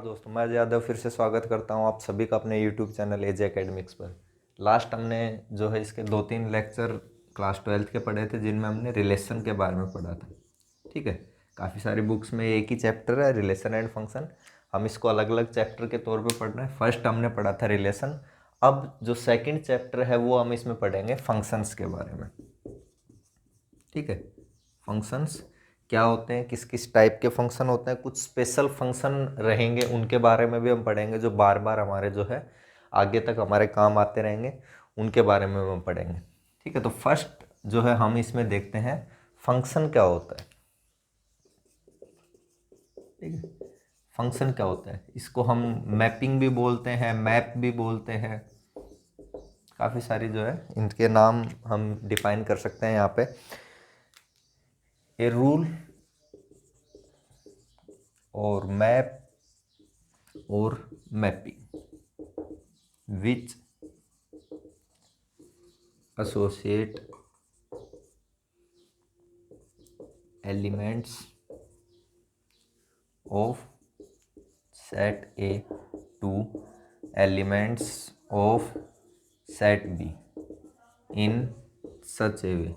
दोस्तों, मैं यादव फिर से स्वागत करता हूं आप सभी का अपने YouTube चैनल एजे एकेडमिक्स पर। लास्ट हमने जो है इसके 2-3 लेक्चर क्लास 12th के पढ़े थे, जिनमें हमने रिलेशन के बारे में पढ़ा था। ठीक है, काफ़ी सारी बुक्स में एक ही चैप्टर है, रिलेशन एंड फंक्शन। हम इसको अलग अलग चैप्टर के तौर पर पढ़ रहे हैं। फर्स्ट हमने पढ़ा था रिलेशन। अब जो सेकेंड चैप्टर है वो हम इसमें पढ़ेंगे फंक्शंस के बारे में। ठीक है, फंक्शंस क्या होते हैं, किस किस टाइप के फंक्शन होते हैं, कुछ स्पेशल फंक्शन रहेंगे, उनके बारे में भी हम पढ़ेंगे, जो बार बार हमारे जो है आगे तक हमारे काम आते रहेंगे, उनके बारे में हम पढ़ेंगे। ठीक है, तो फर्स्ट जो है हम इसमें देखते हैं फंक्शन क्या होता है। ठीक है, फंक्शन क्या होता है, इसको हम मैपिंग भी बोलते हैं, मैप भी बोलते हैं, काफ़ी सारी जो है इनके नाम हम डिफाइन कर सकते हैं यहाँ पे। ए रूल और मैप और mapping which associate elements of set A to elements of set B in such a way।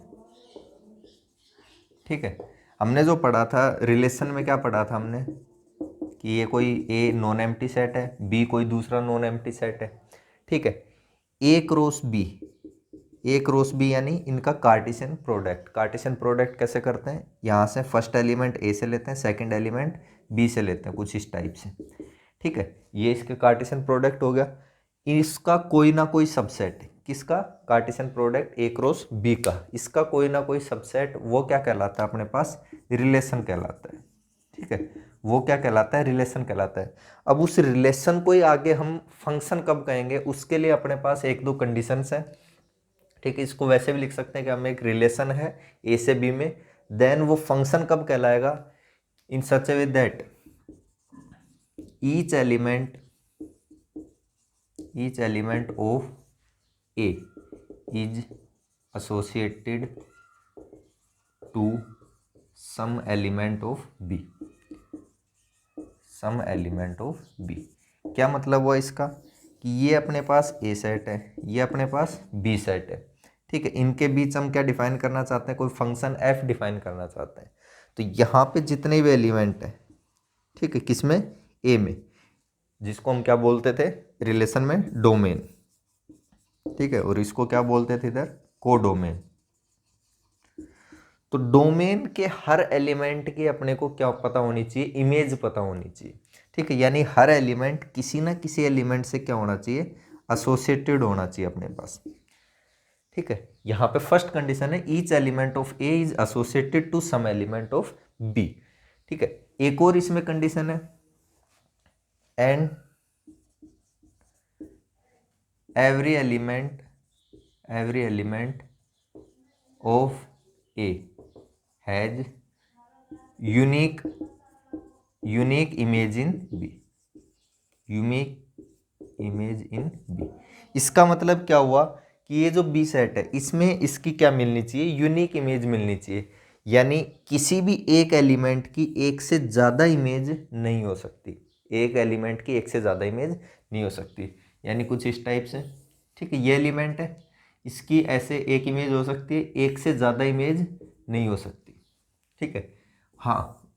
ठीक है, हमने जो पढ़ा था रिलेशन में, क्या पढ़ा था हमने कि ये कोई ए नॉन एम्प्टी सेट है, बी कोई दूसरा नॉन एम्प्टी सेट है। ठीक है, ए क्रॉस बी, ए क्रॉस बी यानी इनका कार्टेशियन प्रोडक्ट। कार्टेशियन प्रोडक्ट कैसे करते हैं, यहाँ से फर्स्ट एलिमेंट ए से लेते हैं, सेकंड एलिमेंट बी से लेते हैं, कुछ इस टाइप से। ठीक है, ये इसके कार्टेशियन प्रोडक्ट हो गया। इसका कोई ना कोई सबसेट, किसका, Cartesian product A cross B का, इसका कोई ना कोई सबसेट, वो क्या कहलाता है अपने पास, रिलेशन कहलाता है। ठीक है, वो क्या कहलाता है, रिलेशन कहलाता है। अब उस रिलेशन को ही आगे हम फंक्शन कब कहेंगे, उसके लिए अपने पास एक दो कंडीशंस हैं। ठीक है, इसको वैसे भी लिख सकते हैं कि हमें एक रिलेशन है ए से बी में, देन वो फंक्शन कब कहलाएगा, in such a way that each element of A is associated to some element of B. Some element of B क्या मतलब हुआ इसका, कि ये अपने पास ए सेट है, ये अपने पास बी सेट है। ठीक है, इनके बीच हम क्या डिफाइन करना चाहते हैं, कोई फंक्शन एफ डिफाइन करना चाहते हैं। तो यहाँ पे जितने भी एलिमेंट हैं, ठीक है, किसमें, ए में, जिसको हम क्या बोलते थे रिलेशन में, डोमेन। ठीक है, और इसको क्या बोलते थे इधर, कोडोमेन। तो डोमेन के हर एलिमेंट की अपने को क्या पता होनी चाहिए, इमेज पता होनी चाहिए। ठीक है, यानी हर एलिमेंट किसी ना किसी एलिमेंट से क्या होना चाहिए, एसोसिएटेड होना चाहिए अपने पास। ठीक है, यहाँ पे फर्स्ट कंडीशन है each element of A is associated to some element of B. ठीक है, एक और इसमें कंडीशन है, and every element of A has unique image in B. Unique image in B, इसका मतलब क्या हुआ कि ये जो बी सेट है इसमें इसकी क्या मिलनी चाहिए, यूनिक इमेज मिलनी चाहिए। यानी किसी भी एक एलिमेंट की एक से ज़्यादा इमेज नहीं हो सकती, एक एलिमेंट की एक से ज़्यादा इमेज नहीं हो सकती, यानी कुछ इस टाइप से। ठीक है, ये एलिमेंट है, इसकी ऐसे एक इमेज हो सकती है, एक से ज़्यादा इमेज नहीं हो सकती। ठीक है, हाँ,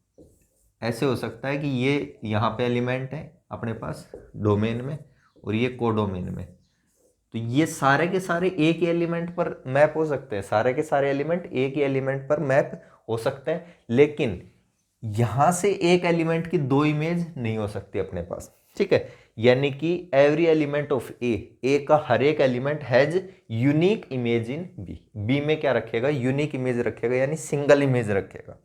ऐसे हो सकता है कि ये यहाँ पे एलिमेंट है अपने पास डोमेन में, और ये कोडोमेन में, तो ये सारे के सारे एक ही एलिमेंट पर मैप हो सकते हैं, सारे के सारे एलिमेंट एक ही एलिमेंट पर मैप हो सकते हैं, लेकिन यहां से एक एलिमेंट की दो इमेज नहीं हो सकती अपने पास। ठीक है, यानी कि एवरी एलिमेंट ऑफ ए का हर एक element has unique image in B. B में क्या रखेगा, यूनिक इमेज रखेगा, यानी सिंगल इमेज रखेगा।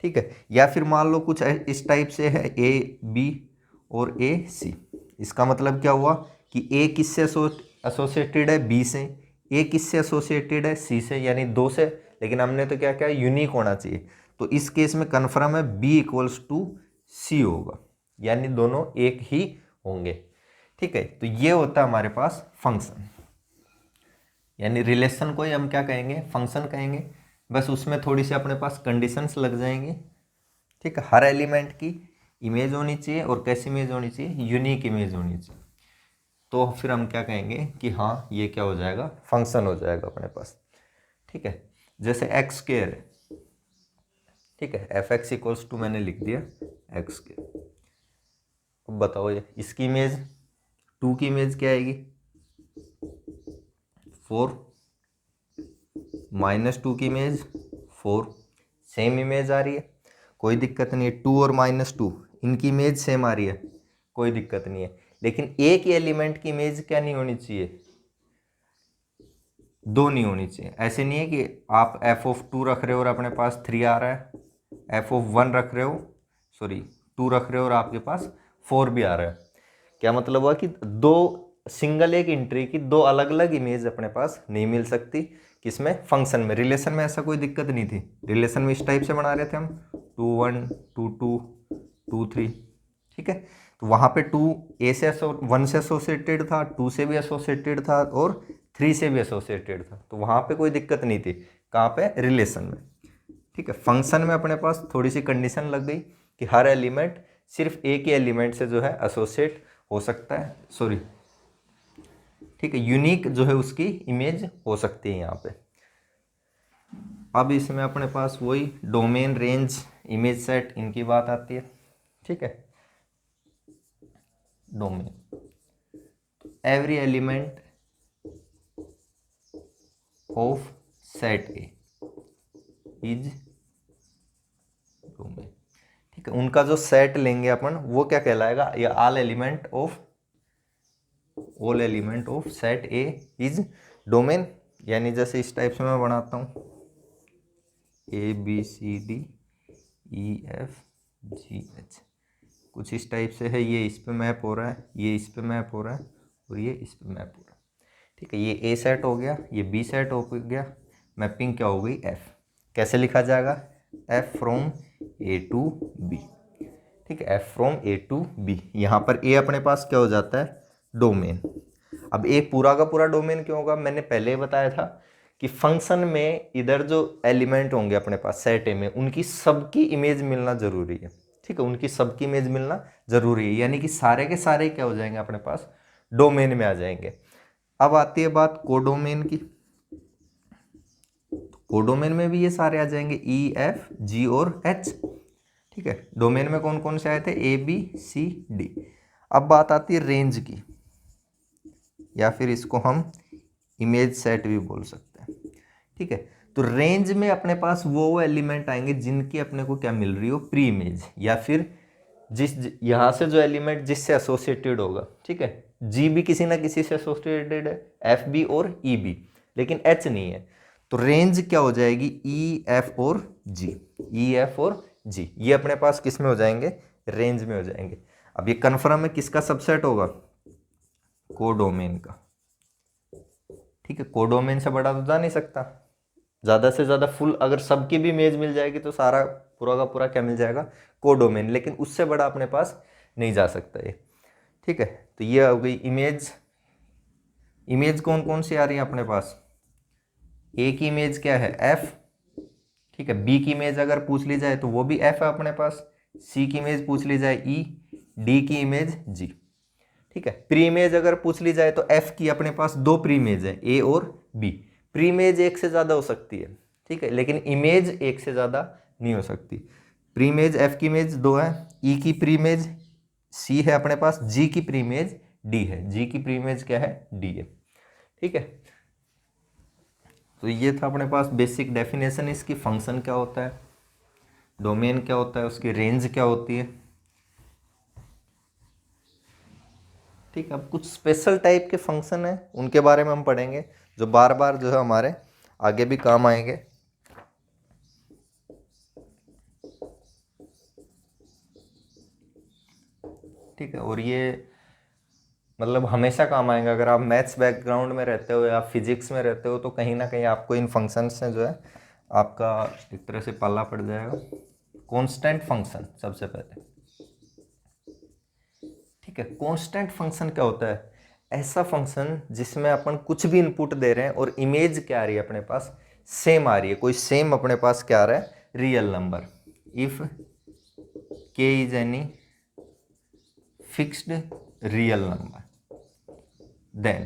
ठीक है, या फिर मान लो कुछ इस टाइप से है, ए बी और ए सी। इसका मतलब क्या हुआ कि ए किससे एसोसिएटेड है, बी से, ए किससे एसोसिएटेड है, सी से, यानी दो से, लेकिन हमने तो क्या क्या यूनिक होना चाहिए। तो इस केस में कन्फर्म है बी इक्वल्स टू सी होगा, यानी दोनों एक ही होंगे। ठीक है, तो ये होता है हमारे पास फंक्शन, यानी रिलेशन को ही हम क्या कहेंगे, फंक्शन कहेंगे। बस उसमें थोड़ी सी अपने पास कंडीशंस लग जाएंगी। ठीक है, हर एलिमेंट की इमेज होनी चाहिए, और कैसी इमेज होनी चाहिए, यूनिक इमेज होनी चाहिए। तो फिर हम क्या कहेंगे कि हाँ ये क्या हो जाएगा, फंक्शन हो जाएगा अपने पास। ठीक है, जैसे एक्स स्क्वायर है, ठीक है, एफ एक्स इक्वल्स टू मैंने लिख दिया एक्स स्क्वायर। अब बताओ ये इसकी इमेज, 2 की इमेज क्या आएगी, 4, -2 की इमेज 4, सेम इमेज आ रही है, कोई दिक्कत नहीं है। 2 और -2 इनकी इमेज सेम आ रही है, कोई दिक्कत नहीं है। लेकिन एक ही एलिमेंट की इमेज क्या नहीं होनी चाहिए, 2 नहीं होनी चाहिए। ऐसे नहीं है कि आप f(2) रख रहे हो और अपने पास 3 आ रहा है, f(1) रख रहे हो, सॉरी 2 रख रहे हो और आपके पास 4 भी आ रहा है। क्या मतलब हुआ कि दो सिंगल एक इंट्री की 2 अलग अलग इमेज अपने पास नहीं मिल सकती, किसमें, फंक्शन में। रिलेशन में ऐसा कोई दिक्कत नहीं थी, रिलेशन में इस टाइप से बना रहे थे हम, 2 1 2 2 2 3, ठीक है। तो वहाँ पे 2 1 से एसोसिएटेड था, 2 से भी एसोसिएटेड था, और 3 से भी एसोसिएटेड था। तो वहाँ पे कोई दिक्कत नहीं थी, कहाँ पे, रिलेशन में। ठीक है, फंक्शन में अपने पास थोड़ी सी कंडीशन लग गई कि हर एलिमेंट सिर्फ एक ही एलिमेंट से जो है एसोसिएट हो सकता है, सॉरी, ठीक है, यूनिक जो है उसकी इमेज हो सकती है यहाँ पे। अब इसमें अपने पास वही डोमेन, रेंज, इमेज सेट, इनकी बात आती है। ठीक है, domain, every element of set A is domain. ठीक है, उनका जो सेट लेंगे अपन वो क्या कहलाएगा, या all element of set A is domain. यानी जैसे इस टाइप से मैं बनाता हूँ, ABCD EF GH, कुछ इस टाइप से है, ये इस पे मैप हो रहा है, ये इस पे मैप हो रहा है, और ये इस पे मैप हो रहा है। ठीक है, ये A सेट हो गया, ये B सेट हो गया, मैपिंग क्या हो गई, F। कैसे लिखा जाएगा, F from A to B। ठीक है, F from A to B। यहाँ पर A अपने पास क्या हो जाता है, डोमेन। अब एक पूरा का पूरा डोमेन क्यों होगा, मैंने पहले ही बताया था कि फंक्शन में इधर जो एलिमेंट होंगे अपने पास सेट ए में, उनकी सबकी इमेज मिलना जरूरी है। ठीक है, उनकी सबकी इमेज मिलना जरूरी है, यानी कि सारे के सारे क्या हो जाएंगे अपने पास, डोमेन में आ जाएंगे। अब आती है बात कोडोमेन की। कोडोमेन में भी ये सारे आ जाएंगे, EF G और H। ठीक है, डोमेन में कौन कौन से आए थे, ABCD। अब बात आती है रेंज की, या फिर इसको हम इमेज सेट भी बोल सकते हैं। ठीक है, तो रेंज में अपने पास वो एलिमेंट आएंगे जिनकी अपने को क्या मिल रही हो, प्री इमेज, या फिर जिस यहाँ से जो एलिमेंट जिससे एसोसिएटेड होगा। ठीक है, G भी किसी ना किसी से एसोसिएटेड है, FB और EB, लेकिन H नहीं है। तो रेंज क्या हो जाएगी, EF और G, EF और G, ये अपने पास किस में हो जाएंगे, रेंज में हो जाएंगे। अब ये कन्फर्म है किसका सबसेट होगा, कोडोमेन का। ठीक है, कोडोमेन से बड़ा तो जा नहीं सकता, ज़्यादा से ज़्यादा फुल अगर सबकी भी इमेज मिल जाएगी तो सारा पूरा का पूरा क्या मिल जाएगा, कोडोमेन, लेकिन उससे बड़ा अपने पास नहीं जा सकता ये। ठीक है, तो ये हो गई इमेज। इमेज कौन कौन सी आ रही है अपने पास, ए की इमेज क्या है, F। ठीक है, B की इमेज अगर पूछ ली जाए तो वो भी F है अपने पास, C की इमेज पूछ ली जाए E, D की इमेज G। ठीक है, प्री इमेज अगर पूछ ली जाए तो F की अपने पास 2 प्री इमेज है, A और B। प्री इमेज एक से ज़्यादा हो सकती है, ठीक है, लेकिन इमेज एक से ज़्यादा नहीं हो सकती। प्री इमेज F की इमेज 2 है, E की प्री इमेज C है अपने पास, G की प्री इमेज D है, G की प्री इमेज क्या है, D है। ठीक है, तो ये था अपने पास बेसिक डेफिनेशन इसकी, फंक्शन क्या होता है, डोमेन क्या होता है, उसकी रेंज क्या होती है। ठीक है, अब कुछ स्पेशल टाइप के फंक्शन हैं उनके बारे में हम पढ़ेंगे, जो बार बार जो है हमारे आगे भी काम आएंगे। ठीक है, और ये मतलब हमेशा काम आएगा, अगर आप मैथ्स बैकग्राउंड में रहते हो या फिजिक्स में रहते हो तो कहीं ना कहीं आपको इन फंक्शन से जो है आपका एक तरह से पाला पड़ जाएगा। कांस्टेंट फंक्शन सबसे पहले। ठीक है, कांस्टेंट फंक्शन क्या होता है, ऐसा फंक्शन जिसमें अपन कुछ भी इनपुट दे रहे हैं और इमेज क्या आ रही है अपने पास, सेम आ रही है, कोई सेम अपने पास क्या आ रहा है, real number. If k is any fixed real number then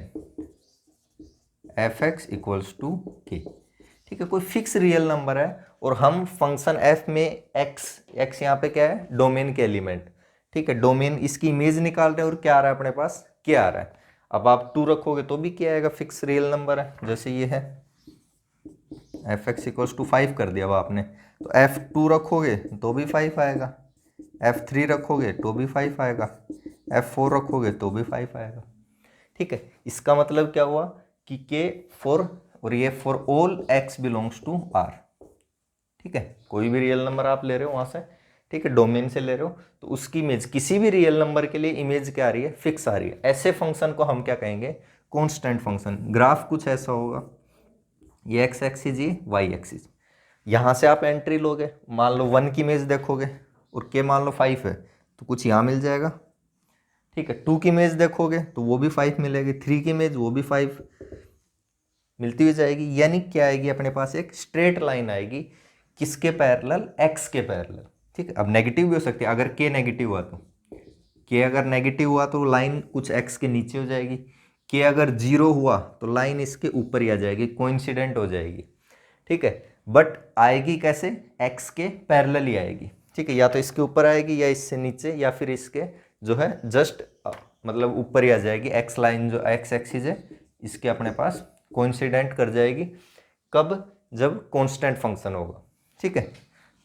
f x equals to k. ठीक है, कोई फिक्स रियल नंबर है और हम फंक्शन एफ में एक्स यहाँ पे क्या है, डोमेन के एलिमेंट। ठीक है, डोमेन इसकी इमेज निकाल रहे हैं और क्या आ रहा है अपने पास, क्या आ रहा है। अब आप 2 रखोगे तो भी क्या आएगा, फिक्स रियल नंबर है। जैसे ये है एफ एक्स इक्वल्स टू 5 कर दिया अब आपने, तो F2 रखोगे तो भी 5 आएगा, F3 रखोगे तो भी 5 आएगा, F4 रखोगे तो भी 5 आएगा। ठीक है, इसका मतलब क्या हुआ कि के फॉर, और ये for all x belongs to R। ठीक है, कोई भी रियल नंबर आप ले रहे हो वहां से, ठीक है, डोमेन से ले रहे हो, तो उसकी इमेज किसी भी रियल नंबर के लिए इमेज क्या आ रही है, फिक्स आ रही है। ऐसे फंक्शन को हम क्या कहेंगे, कांस्टेंट फंक्शन। ग्राफ कुछ ऐसा होगा, ये एक्स एक्सिस, ये वाई एक्सिस। यहाँ से आप एंट्री लोगे, मान लो 1 की इमेज देखोगे और के मान लो 5 है तो कुछ यहाँ मिल जाएगा। ठीक है, 2 की इमेज देखोगे तो वो भी 5 मिलेगी, 3 की इमेज वो भी 5 मिलती हुई जाएगी। यानी क्या आएगी अपने पास, एक स्ट्रेट लाइन आएगी, किसके पैरेलल, एक्स के पैरेलल। ठीक है, अब नेगेटिव भी हो सकती है, अगर के नेगेटिव हुआ तो, के अगर नेगेटिव हुआ तो लाइन कुछ एक्स के नीचे हो जाएगी, के अगर 0 हुआ तो लाइन इसके ऊपर ही आ जाएगी, कोइंसिडेंट हो जाएगी। ठीक है, बट आएगी कैसे, एक्स के पैरेलल ही आएगी। ठीक है, या तो इसके ऊपर आएगी या इससे नीचे, या फिर इसके जो है जस्ट मतलब ऊपर ही आ जाएगी। एक्स लाइन जो एक्स एक्सिस है इसके अपने पास कोइंसिडेंट कर जाएगी। कब, जब कांस्टेंट फंक्शन होगा। ठीक है,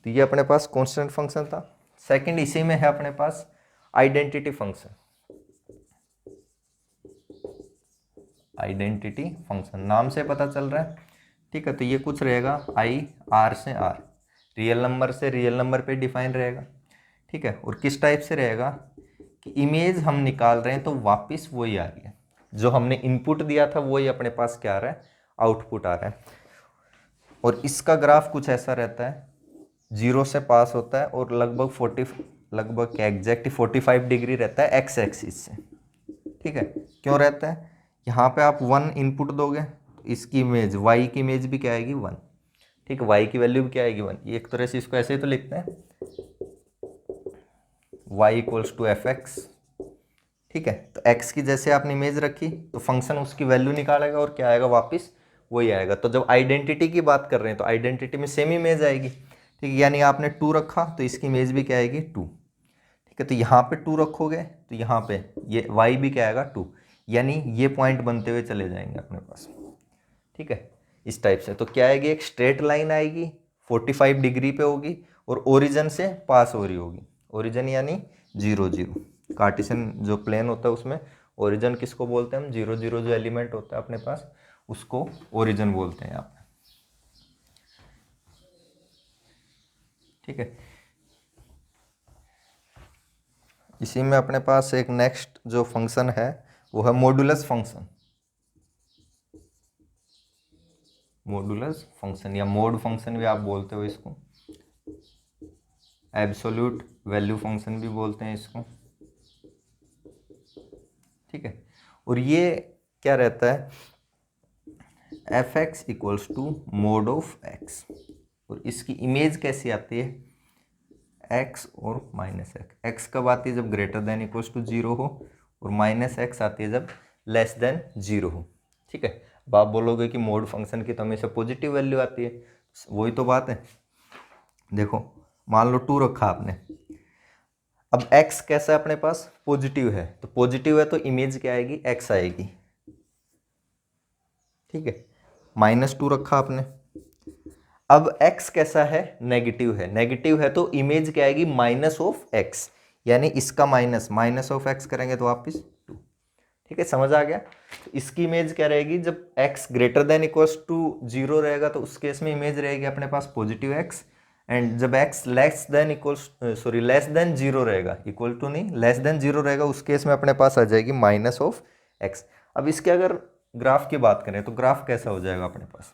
तो ये अपने पास कांस्टेंट फंक्शन था। सेकंड इसी में है अपने पास आइडेंटिटी फंक्शन। आइडेंटिटी फंक्शन नाम से पता चल रहा है। ठीक है, तो ये कुछ रहेगा आई आर से आर, रियल नंबर से रियल नंबर पे डिफाइन रहेगा। ठीक है, और किस टाइप से रहेगा कि इमेज हम निकाल रहे हैं तो वापस वही आ रही है, जो हमने इनपुट दिया था वही अपने पास क्या आ रहा है, आउटपुट आ रहा है। और इसका ग्राफ कुछ ऐसा रहता है, 0 से पास होता है और लगभग क्या एग्जैक्ट 45 डिग्री रहता है एक्स एक्सिस से। ठीक है, क्यों रहता है, यहाँ पे आप 1 इनपुट दोगे तो इसकी इमेज, y की इमेज भी क्या आएगी, 1। ठीक है, y की वैल्यू भी क्या आएगी, 1। ये एक तरह से इसको ऐसे ही तो लिखते हैं, y equals to f x. ठीक है, तो x की जैसे आपने इमेज रखी तो फंक्शन उसकी वैल्यू निकालेगा और क्या आएगा, वापस वही आएगा। तो जब आइडेंटिटी की बात कर रहे हैं तो आइडेंटिटी में सेम इमेज आएगी। ठीक है, यानी आपने 2 रखा तो इसकी इमेज भी क्या आएगी, 2। ठीक है, तो यहाँ पे 2 रखोगे तो यहाँ पे ये y भी क्या आएगा, 2। यानी ये पॉइंट बनते हुए चले जाएंगे अपने पास। ठीक है, इस टाइप से तो क्या आएगी, एक स्ट्रेट लाइन आएगी, 45 डिग्री पे होगी और ओरिजिन से पास हो रही होगी। ओरिजिन यानी 0 0, कार्टेशियन जो प्लेन होता है उसमें ओरिजिन किसको बोलते हैं हम, 0 0 जो एलिमेंट होता है अपने पास उसको ओरिजिन बोलते हैं यहाँ पे। ठीक है, इसी में अपने पास एक नेक्स्ट जो फंक्शन है वो है मॉडुलस फंक्शन। मॉडुलस फंक्शन या मोड फंक्शन भी आप बोलते हो इसको, एब्सोल्यूट वैल्यू फंक्शन भी बोलते हैं इसको। ठीक है, और ये क्या रहता है, f x equals to mod of x, और इसकी इमेज कैसी आती है, एक्स और माइनस एक्स। एक्स कब आती है, जब ग्रेटर देन इक्वल्स टू 0 हो, और माइनस एक्स आती है जब लेस देन 0 हो। ठीक है, अब आप बोलोगे कि मोड फंक्शन की तो हमेशा पॉजिटिव वैल्यू आती है, वही तो बात है। देखो मान लो 2 रखा आपने, अब x कैसा है अपने पास, पॉजिटिव है, तो पॉजिटिव है तो इमेज क्या आएगी, x आएगी। ठीक है, -2 रखा आपने, अब x कैसा है, नेगेटिव है, नेगेटिव है तो इमेज क्या आएगी, माइनस ऑफ x, यानी इसका माइनस ऑफ x करेंगे तो वापिस 2। ठीक है, समझ आ गया। तो इसकी इमेज क्या रहेगी, जब x greater than equals to 0 रहेगा तो उस केस में इमेज रहेगी अपने पास पॉजिटिव x, एंड जब x लेस देन 0 रहेगा, इक्वल टू नहीं, लेस देन 0 रहेगा, उस केस में अपने पास आ जाएगी माइनस ऑफ x। अब इसके अगर ग्राफ की बात करें तो ग्राफ कैसा हो जाएगा अपने पास।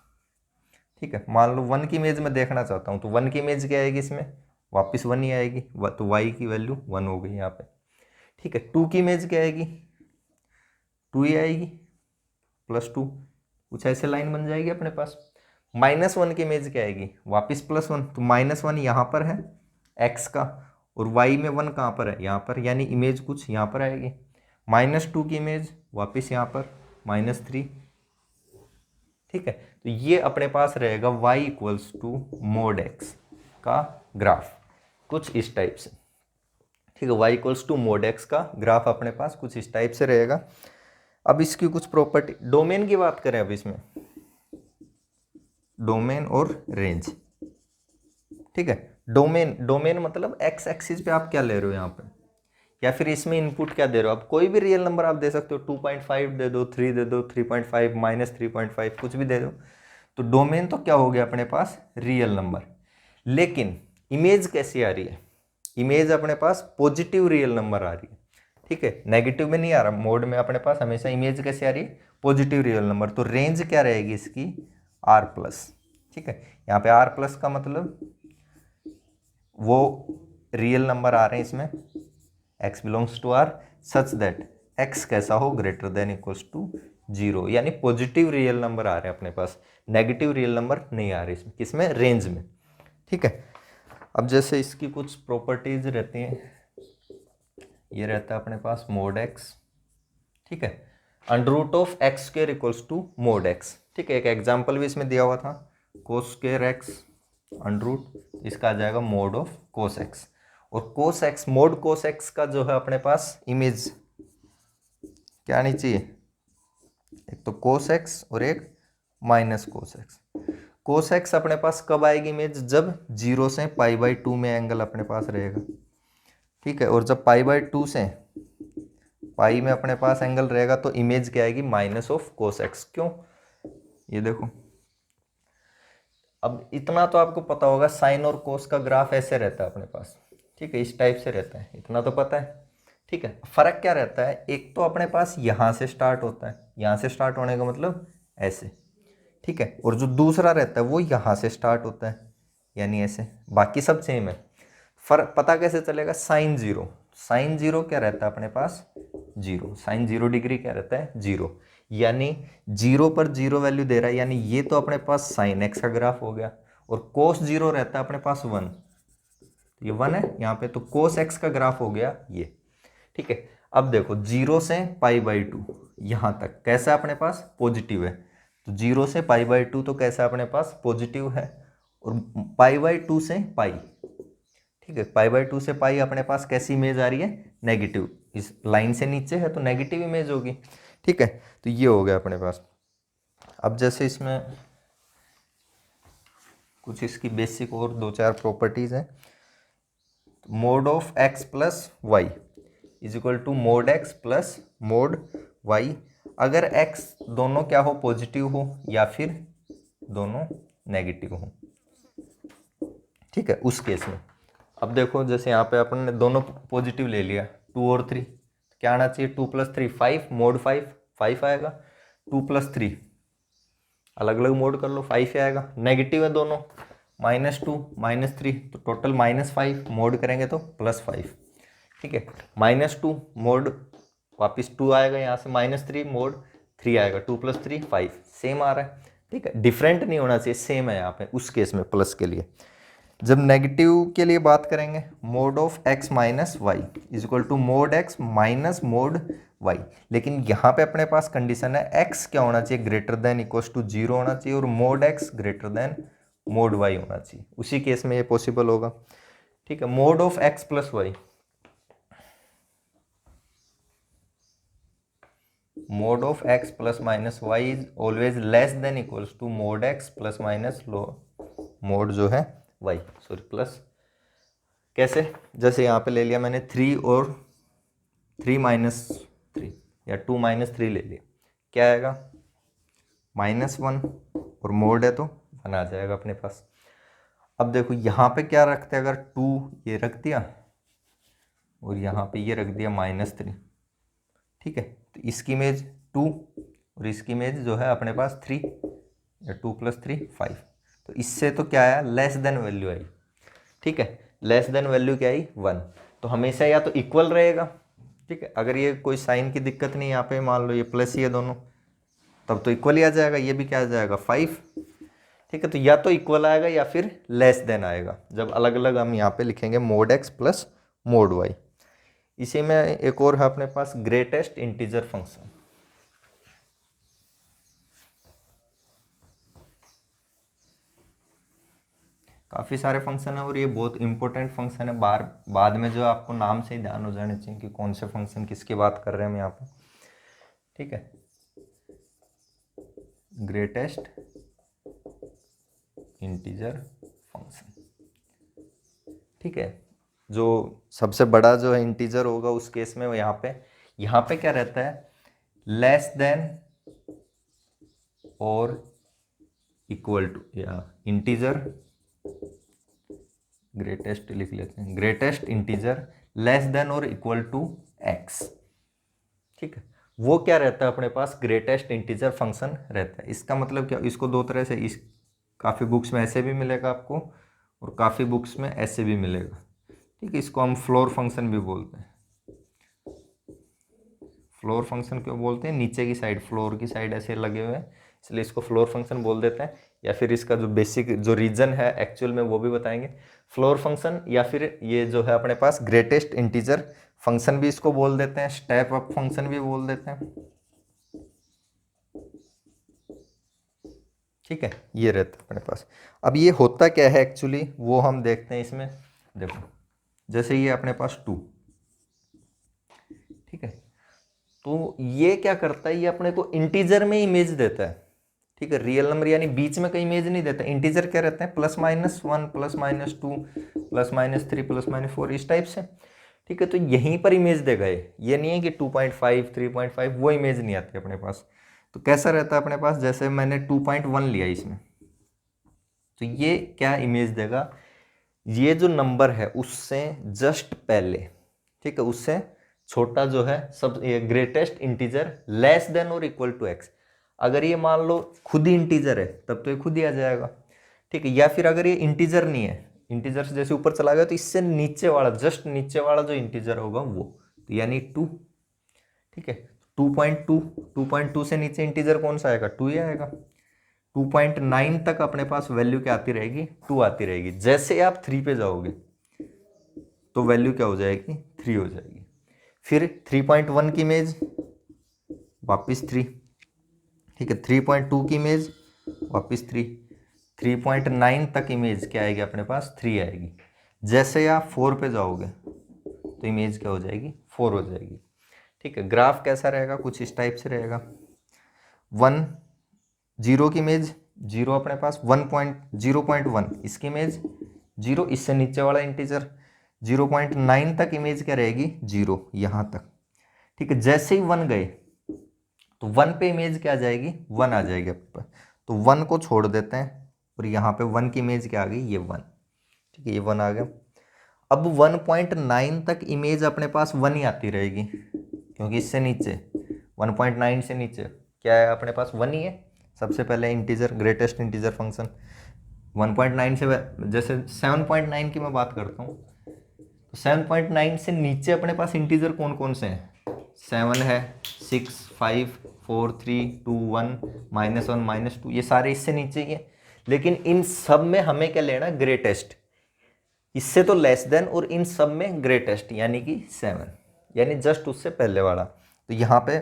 ठीक है, मान लो 1 की इमेज में देखना चाहता हूँ तो 1 की इमेज क्या आएगी, इसमें वापस 1 ही आएगी, तो y की वैल्यू 1 हो गई यहाँ पे। ठीक है, 2 की इमेज क्या आएगी, 2 ही आएगी, +2, कुछ ऐसे लाइन बन जाएगी अपने पास। -1 की इमेज क्या आएगी, वापस +1, तो -1 यहाँ पर है x का, और y में 1 कहाँ पर है, यहाँ पर, यानी इमेज कुछ यहाँ पर आएगी। -2 की इमेज वापस यहाँ पर -3। ठीक है, तो ये अपने पास रहेगा y equals to mod x का ग्राफ कुछ इस टाइप से। ठीक है, y equals to mod x का ग्राफ अपने पास कुछ इस टाइप से रहेगा। अब इसकी कुछ प्रॉपर्टी, डोमेन की बात करें अब इसमें, डोमेन और रेंज। ठीक है, डोमेन मतलब एक्स एक्सिस पे आप क्या ले रहे हो यहाँ पे, या फिर इसमें इनपुट क्या दे रहे हो आप, कोई भी रियल नंबर आप दे सकते हो, 2.5 दे दो, 3 दे दो, 3.5 -3.5 कुछ भी दे दो। तो डोमेन तो क्या हो गया अपने पास, रियल नंबर। लेकिन इमेज कैसी आ रही है, इमेज अपने पास पॉजिटिव रियल नंबर आ रही है। ठीक है, नेगेटिव में नहीं आ रहा, मोड में अपने पास हमेशा इमेज कैसे आ रही है, पॉजिटिव रियल नंबर। तो रेंज क्या रहेगी इसकी, R+। ठीक है, यहाँ पे R+ का मतलब वो रियल नंबर आ रहे हैं इसमें, x belongs to R such that x कैसा हो, ग्रेटर देन इक्वल्स टू 0, यानी पॉजिटिव रियल नंबर आ रहे हैं अपने पास, नेगेटिव रियल नंबर नहीं आ रहे इसमें, किसमें, रेंज में। ठीक है, अब जैसे इसकी कुछ प्रॉपर्टीज रहती हैं, ये रहता है अपने पास मोड x। ठीक है, √(x² equals to mod x। ठीक है, एक एग्जाम्पल भी इसमें दिया हुआ था, cos² x अंडरूट, इसका आ जाएगा मोड ऑफ cos x। और cos x, mode cos x का जो है अपने पास इमेज क्या आनी चाहिए, एक तो cos x और एक -cos x। cos x अपने पास कब आएगी इमेज, जब 0 से π/2 में एंगल अपने पास रहेगा। ठीक है, और जब π/2 से पाई में अपने पास एंगल रहेगा तो इमेज क्या आएगी, -cos x। क्यों, ये देखो, अब इतना तो आपको पता होगा, साइन और कोस का ग्राफ ऐसे रहता है अपने पास। ठीक है, इस टाइप से रहता है, इतना तो पता है। ठीक है, फर्क क्या रहता है, एक तो अपने पास यहाँ से स्टार्ट होता है, यहाँ से स्टार्ट होने का मतलब ऐसे। ठीक है, और जो दूसरा रहता है वो यहाँ से स्टार्ट होता है, यानी ऐसे। बाकी सब सेम है, फर्क पता कैसे चलेगा, साइन 0, साइन 0 क्या रहता है अपने पास, 0, साइन 0 डिग्री क्या रहता है, 0, यानी 0 पर 0 वैल्यू दे रहा है, यानी ये तो अपने पास साइन x का ग्राफ हो गया। और कोस 0 रहता है अपने पास 1, ये 1 है यहाँ पे, तो कोस x का ग्राफ हो गया ये। ठीक है, अब देखो 0 से π/2 यहाँ तक कैसा अपने पास, पॉजिटिव है। तो 0 से π/2 तो कैसा अपने पास, पॉजिटिव है। और π/2 से पाई, ठीक है, π/2 से पाई अपने पास कैसी इमेज आ रही है, नेगेटिव। इस लाइन से नीचे है तो नेगेटिव इमेज होगी। ठीक है, तो ये हो गया अपने पास। अब जैसे इसमें कुछ इसकी बेसिक और 2-4 प्रॉपर्टीज हैं। Mod of x plus y is equal to mod x plus mod y, अगर x दोनों क्या हो, पॉजिटिव हो या फिर दोनों नेगेटिव हो। ठीक है, उस केस में अब देखो, जैसे यहाँ पे अपन ने दोनों पॉजिटिव ले लिया, 2 और 3, क्या आना चाहिए, 2 + 3 5, मोड 5 आएगा। 2 + 3 अलग अलग मोड कर लो, 5 ही आएगा। नेगेटिव है दोनों, -2 -3, तो टोटल -5, मोड करेंगे तो +5। ठीक है, -2 मोड वापस 2 आएगा, यहाँ से -3 मोड 3 आएगा, 2 + 3 5, सेम आ रहा है। ठीक है, डिफरेंट नहीं होना चाहिए, सेम है यहाँ पे उस केस में प्लस के लिए। जब नेगेटिव के लिए बात करेंगे, mod of x minus y is equal to mod x minus mod y, लेकिन यहाँ पे अपने पास कंडीशन है x क्या होना चाहिए, ग्रेटर देन इक्वल्स टू 0 होना चाहिए, और mode x greater then mode y होना चाहिए, उसी केस में ये पॉसिबल होगा। ठीक है, mod of x plus y, mod of x plus minus y is always less than equals to mod x plus minus mod जो है y, सॉरी प्लस। कैसे, जैसे यहाँ पे ले लिया मैंने 3 और 3 - 3 या 2 - 3 ले लिया, क्या आएगा, -1, और मोड है तो 1 आ जाएगा अपने पास। अब देखो यहाँ पे क्या रखते हैं, अगर 2 ये रख दिया और यहाँ पे ये रख दिया -3। ठीक है, तो इसकी इमेज 2 और इसकी इमेज जो है अपने पास 3, या 2 + 3 5, तो इससे तो क्या आया, लेस देन वैल्यू आई। ठीक है, लेस देन वैल्यू क्या आई, 1, तो हमेशा या तो इक्वल रहेगा। ठीक है, अगर ये कोई साइन की दिक्कत नहीं, यहाँ पे मान लो ये प्लस ही है दोनों, तब तो इक्वल ही आ जाएगा, ये भी क्या आ जाएगा 5। ठीक है, तो या तो इक्वल आएगा या फिर लेस देन आएगा, जब अलग अलग हम यहाँ पे लिखेंगे mode x plus mod y। इसी में एक और है अपने पास ग्रेटेस्ट इंटीजर फंक्शन। काफ़ी सारे फंक्शन है और ये बहुत इंपॉर्टेंट फंक्शन है, बाद में जो आपको नाम से ही ध्यान हो जाने चाहिए कि कौन से फंक्शन किसकी बात कर रहे हैं हम यहाँ पे। ठीक है, ग्रेटेस्ट इंटीजर फंक्शन। ठीक है, जो सबसे बड़ा जो है इंटीजर होगा उस केस में वो यहाँ पे क्या रहता है, लेस देन और इक्वल टू, या इंटीजर ग्रेटेस्ट लिख लेते हैं, ग्रेटेस्ट इंटीजर लेस देन और इक्वल टू एक्स। ठीक है, वो क्या रहता है अपने पास, ग्रेटेस्ट इंटीजर फंक्शन रहता है। इसका मतलब क्या, इसको दो तरह से, इस काफ़ी बुक्स में ऐसे भी मिलेगा आपको और काफ़ी बुक्स में ऐसे भी मिलेगा। ठीक है, इसको हम फ्लोर फंक्शन भी बोलते हैं। फ्लोर फंक्शन क्यों बोलते हैं, नीचे की साइड, फ्लोर की साइड ऐसे लगे हुए हैं इसलिए इसको फ्लोर फंक्शन बोल देते हैं। या फिर इसका जो बेसिक जो रीजन है एक्चुअल में वो भी बताएंगे, फ्लोर फंक्शन, या फिर ये जो है अपने पास ग्रेटेस्ट इंटीजर फंक्शन भी इसको बोल देते हैं, स्टेप अप फंक्शन भी बोल देते हैं। ठीक है, ये रहता है अपने पास। अब ये होता क्या है एक्चुअली वो हम देखते हैं इसमें। देखो, जैसे ये अपने पास 2, ठीक है, तो ये क्या करता है, ये अपने को इंटीजर में इमेज देता है। ठीक है, रियल नंबर यानी बीच में कहीं इमेज नहीं देता। इंटीजर क्या रहते हैं, +-1 +-2 +-3 +-4 इस टाइप से। ठीक है, तो यहीं पर इमेज देगा ये नहीं है कि 2.5 3.5 वो इमेज नहीं आती अपने पास। तो कैसा रहता है अपने पास, जैसे मैंने 2.1 लिया इसमें, तो ये क्या इमेज देगा, ये जो नंबर है उससे जस्ट पहले, ठीक है, उससे छोटा जो है सब ग्रेटेस्ट इंटीजर लेस देन और इक्वल टू एक्स। अगर ये मान लो खुद ही इंटीजर है तब तो ये खुद ही आ जाएगा। ठीक है, या फिर अगर ये इंटीजर नहीं है, इंटीजर से जैसे ऊपर चला गया तो इससे नीचे वाला, जस्ट नीचे वाला जो इंटीजर होगा वो, तो यानी 2। ठीक है, 2.2, 2.2 से नीचे इंटीजर कौन सा आएगा, 2 ही आएगा। 2.9 तक अपने पास वैल्यू क्या आती रहेगी, 2 आती रहेगी। जैसे आप 3 पे जाओगे तो वैल्यू क्या हो जाएगी, 3 हो जाएगी। फिर 3.1 की इमेज वापस 3। ठीक है, 3.2 की इमेज वापस 3। 3.9 तक इमेज क्या आएगी अपने पास, 3 आएगी। जैसे आप 4 पे जाओगे तो इमेज क्या हो जाएगी, 4 हो जाएगी। ठीक है, ग्राफ कैसा रहेगा, कुछ इस टाइप से रहेगा। 1 0 की इमेज 0 अपने पास, 1.0.1 इसकी इमेज 0, इससे नीचे वाला इंटीजर 0.9 तक इमेज क्या रहेगी, 0 यहाँ तक। ठीक है, जैसे ही 1 गए तो 1 पे इमेज क्या आ जाएगी, 1 आ जाएगी अपने पास। तो 1 को छोड़ देते हैं और यहाँ पे 1 की इमेज क्या आ गई, ये 1। ठीक है, ये 1 आ गया। अब 1.9 तक इमेज अपने पास 1 ही आती रहेगी, क्योंकि इससे नीचे 1.9 से नीचे क्या है अपने पास, 1 ही है। सबसे पहले इंटीजर, ग्रेटेस्ट इंटीजर फंक्शन 1.9 से, जैसे 7.9 की मैं बात करता हूँ तो 7.9 से नीचे अपने पास इंटीजर कौन कौन से हैं, 7 है, 6 5 4 3 2 1 -1 -2, ये सारे इससे नीचे ही है। लेकिन इन सब में हमें क्या लेना, ग्रेटेस्ट, इससे तो लेस देन और इन सब में ग्रेटेस्ट यानी कि 7, यानी जस्ट उससे पहले वाला। तो यहाँ पे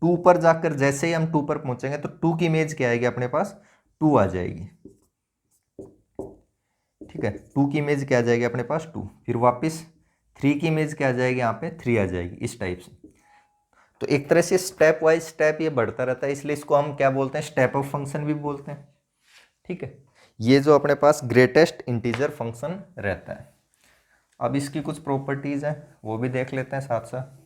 2 पर जाकर जैसे ही हम 2 पर पहुंचेंगे तो 2 की इमेज क्या आएगी अपने पास, 2 आ जाएगी। ठीक है, 2 की इमेज क्या आ जाएगी अपने पास, 2। फिर वापस 3 की इमेज क्या आ जाएगी, यहाँ पे 3 आ जाएगी, इस टाइप से। तो एक तरह से स्टेप वाइज स्टेप ये बढ़ता रहता है, इसलिए इसको हम क्या बोलते हैं, स्टेप अप फंक्शन भी बोलते हैं। ठीक है, ये जो अपने पास ग्रेटेस्ट इंटीजर फंक्शन रहता है। अब इसकी कुछ प्रॉपर्टीज हैं वो भी देख लेते हैं साथ साथ।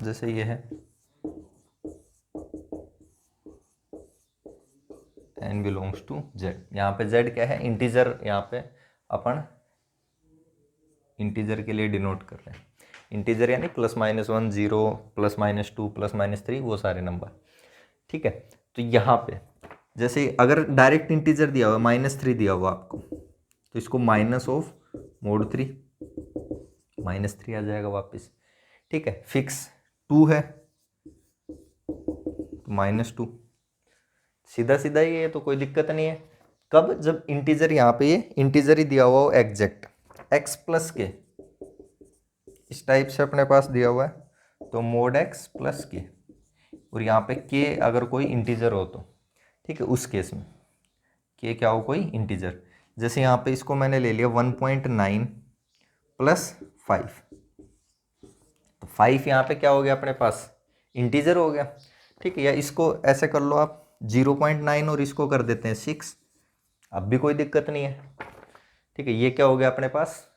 जैसे ये है n बिलोंग्स टू z, यहाँ पे z क्या है, इंटीजर, यहाँ पे अपन इंटीजर के लिए डिनोट कर रहे हैं। इंटीजर यानी +-1 0 +-2 +-3 वो सारे नंबर। ठीक है, तो यहाँ पे जैसे अगर डायरेक्ट इंटीजर दिया हुआ -3 दिया हुआ आपको, तो इसको -(mod3) -3 आ जाएगा वापस। ठीक है, फिक्स 2 है तो -2, सीधा सीधा ही है तो कोई दिक्कत नहीं है। कब? जब इंटीजर यहाँ पे ये इंटीजर ही दिया हुआ हो एग्जैक्ट x प्लस के, इस टाइप से अपने पास दिया हुआ है तो मोड x प्लस के, और यहाँ पे k अगर कोई इंटीजर हो तो ठीक है, उस केस में k क्या हो कोई इंटीजर। जैसे यहाँ पे इसको मैंने ले लिया 1.9 प्लस 5, तो 5 यहाँ पे क्या हो गया अपने पास इंटीजर हो गया। ठीक है, या इसको ऐसे कर लो आप 0.9 और इसको कर देते हैं 6, अब भी कोई दिक्कत नहीं है। ठीक है, ये क्या हो गया अपने पास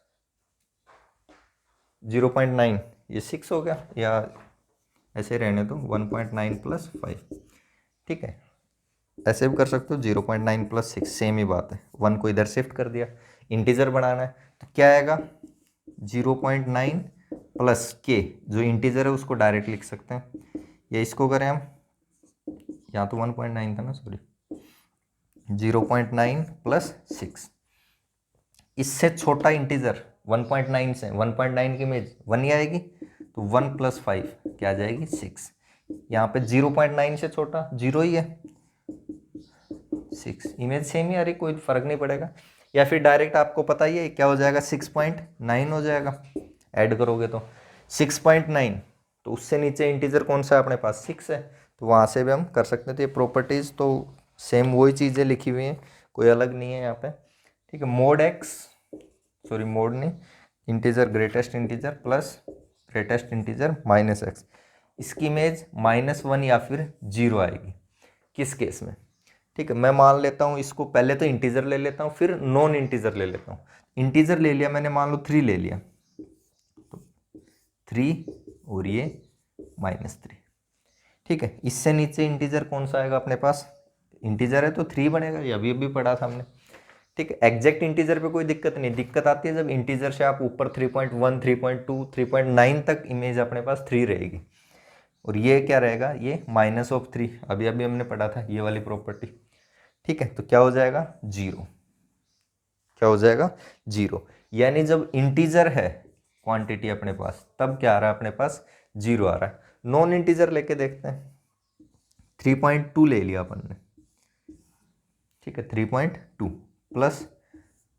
0.9, ये 6 हो गया, या ऐसे रहने दो 1.9 प्लस 5। ठीक है, ऐसे भी कर सकते हो 0.9 प्लस 6, सेम ही बात है। 1 को इधर शिफ्ट कर दिया, इंटीजर बनाना है तो क्या आएगा 0.9 प्लस के, जो इंटीजर है उसको डायरेक्ट लिख सकते हैं, या इसको करें हम, यहाँ तो 1.9 था ना, सॉरी, 0.9 प्लस 6, इससे छोटा इंटीजर 1.9 से, 1.9 की इमेज 1 ही आएगी, तो 1 प्लस 5 क्या आ जाएगी 6। यहाँ पे 0.9 से छोटा 0 ही है, 6, इमेज सेम ही आ रही, कोई फर्क नहीं पड़ेगा। या फिर डायरेक्ट आपको पता ही है क्या हो जाएगा 6.9 हो जाएगा, ऐड करोगे तो 6.9, तो उससे नीचे इंटीजर कौन सा है अपने पास 6 है, तो वहाँ से भी हम कर सकते हैं। तो ये प्रॉपर्टीज़ तो सेम वही चीज़ें लिखी हुई हैं, कोई अलग नहीं है यहाँ पे। ठीक है, मोड x, सॉरी मोड नहीं, integer greatest integer plus greatest integer minus x, इसकी इमेज -1 या फिर 0 आएगी, किस केस में। ठीक है, मैं मान लेता हूँ इसको, पहले तो इंटीजर ले लेता हूँ फिर नॉन इंटीजर ले लेता हूँ। इंटीजर ले लिया मैंने, मान लो 3 ले लिया, तो 3 और ये -3। ठीक है, इससे नीचे इंटीजर कौन सा आएगा अपने पास, इंटीजर है तो 3 बनेगा, ये अभी पढ़ा था हमने। ठीक है, एग्जैक्ट इंटीजर पे कोई दिक्कत नहीं, दिक्कत आती है जब इंटीजर से आप ऊपर 3.1, 3.2, 3.9 तक इमेज अपने पास 3 रहेगी, और ये क्या रहेगा, ये -3, अभी हमने पढ़ा था ये वाली प्रॉपर्टी। ठीक है, तो क्या हो जाएगा 0, क्या हो जाएगा 0, यानी जब इंटीजर है क्वांटिटी अपने पास तब क्या आ रहा है अपने पास 0 आ रहा है। नॉन इंटीजर लेके देखते हैं, 3.2 ले लिया अपन ने। ठीक है, 3.2 प्लस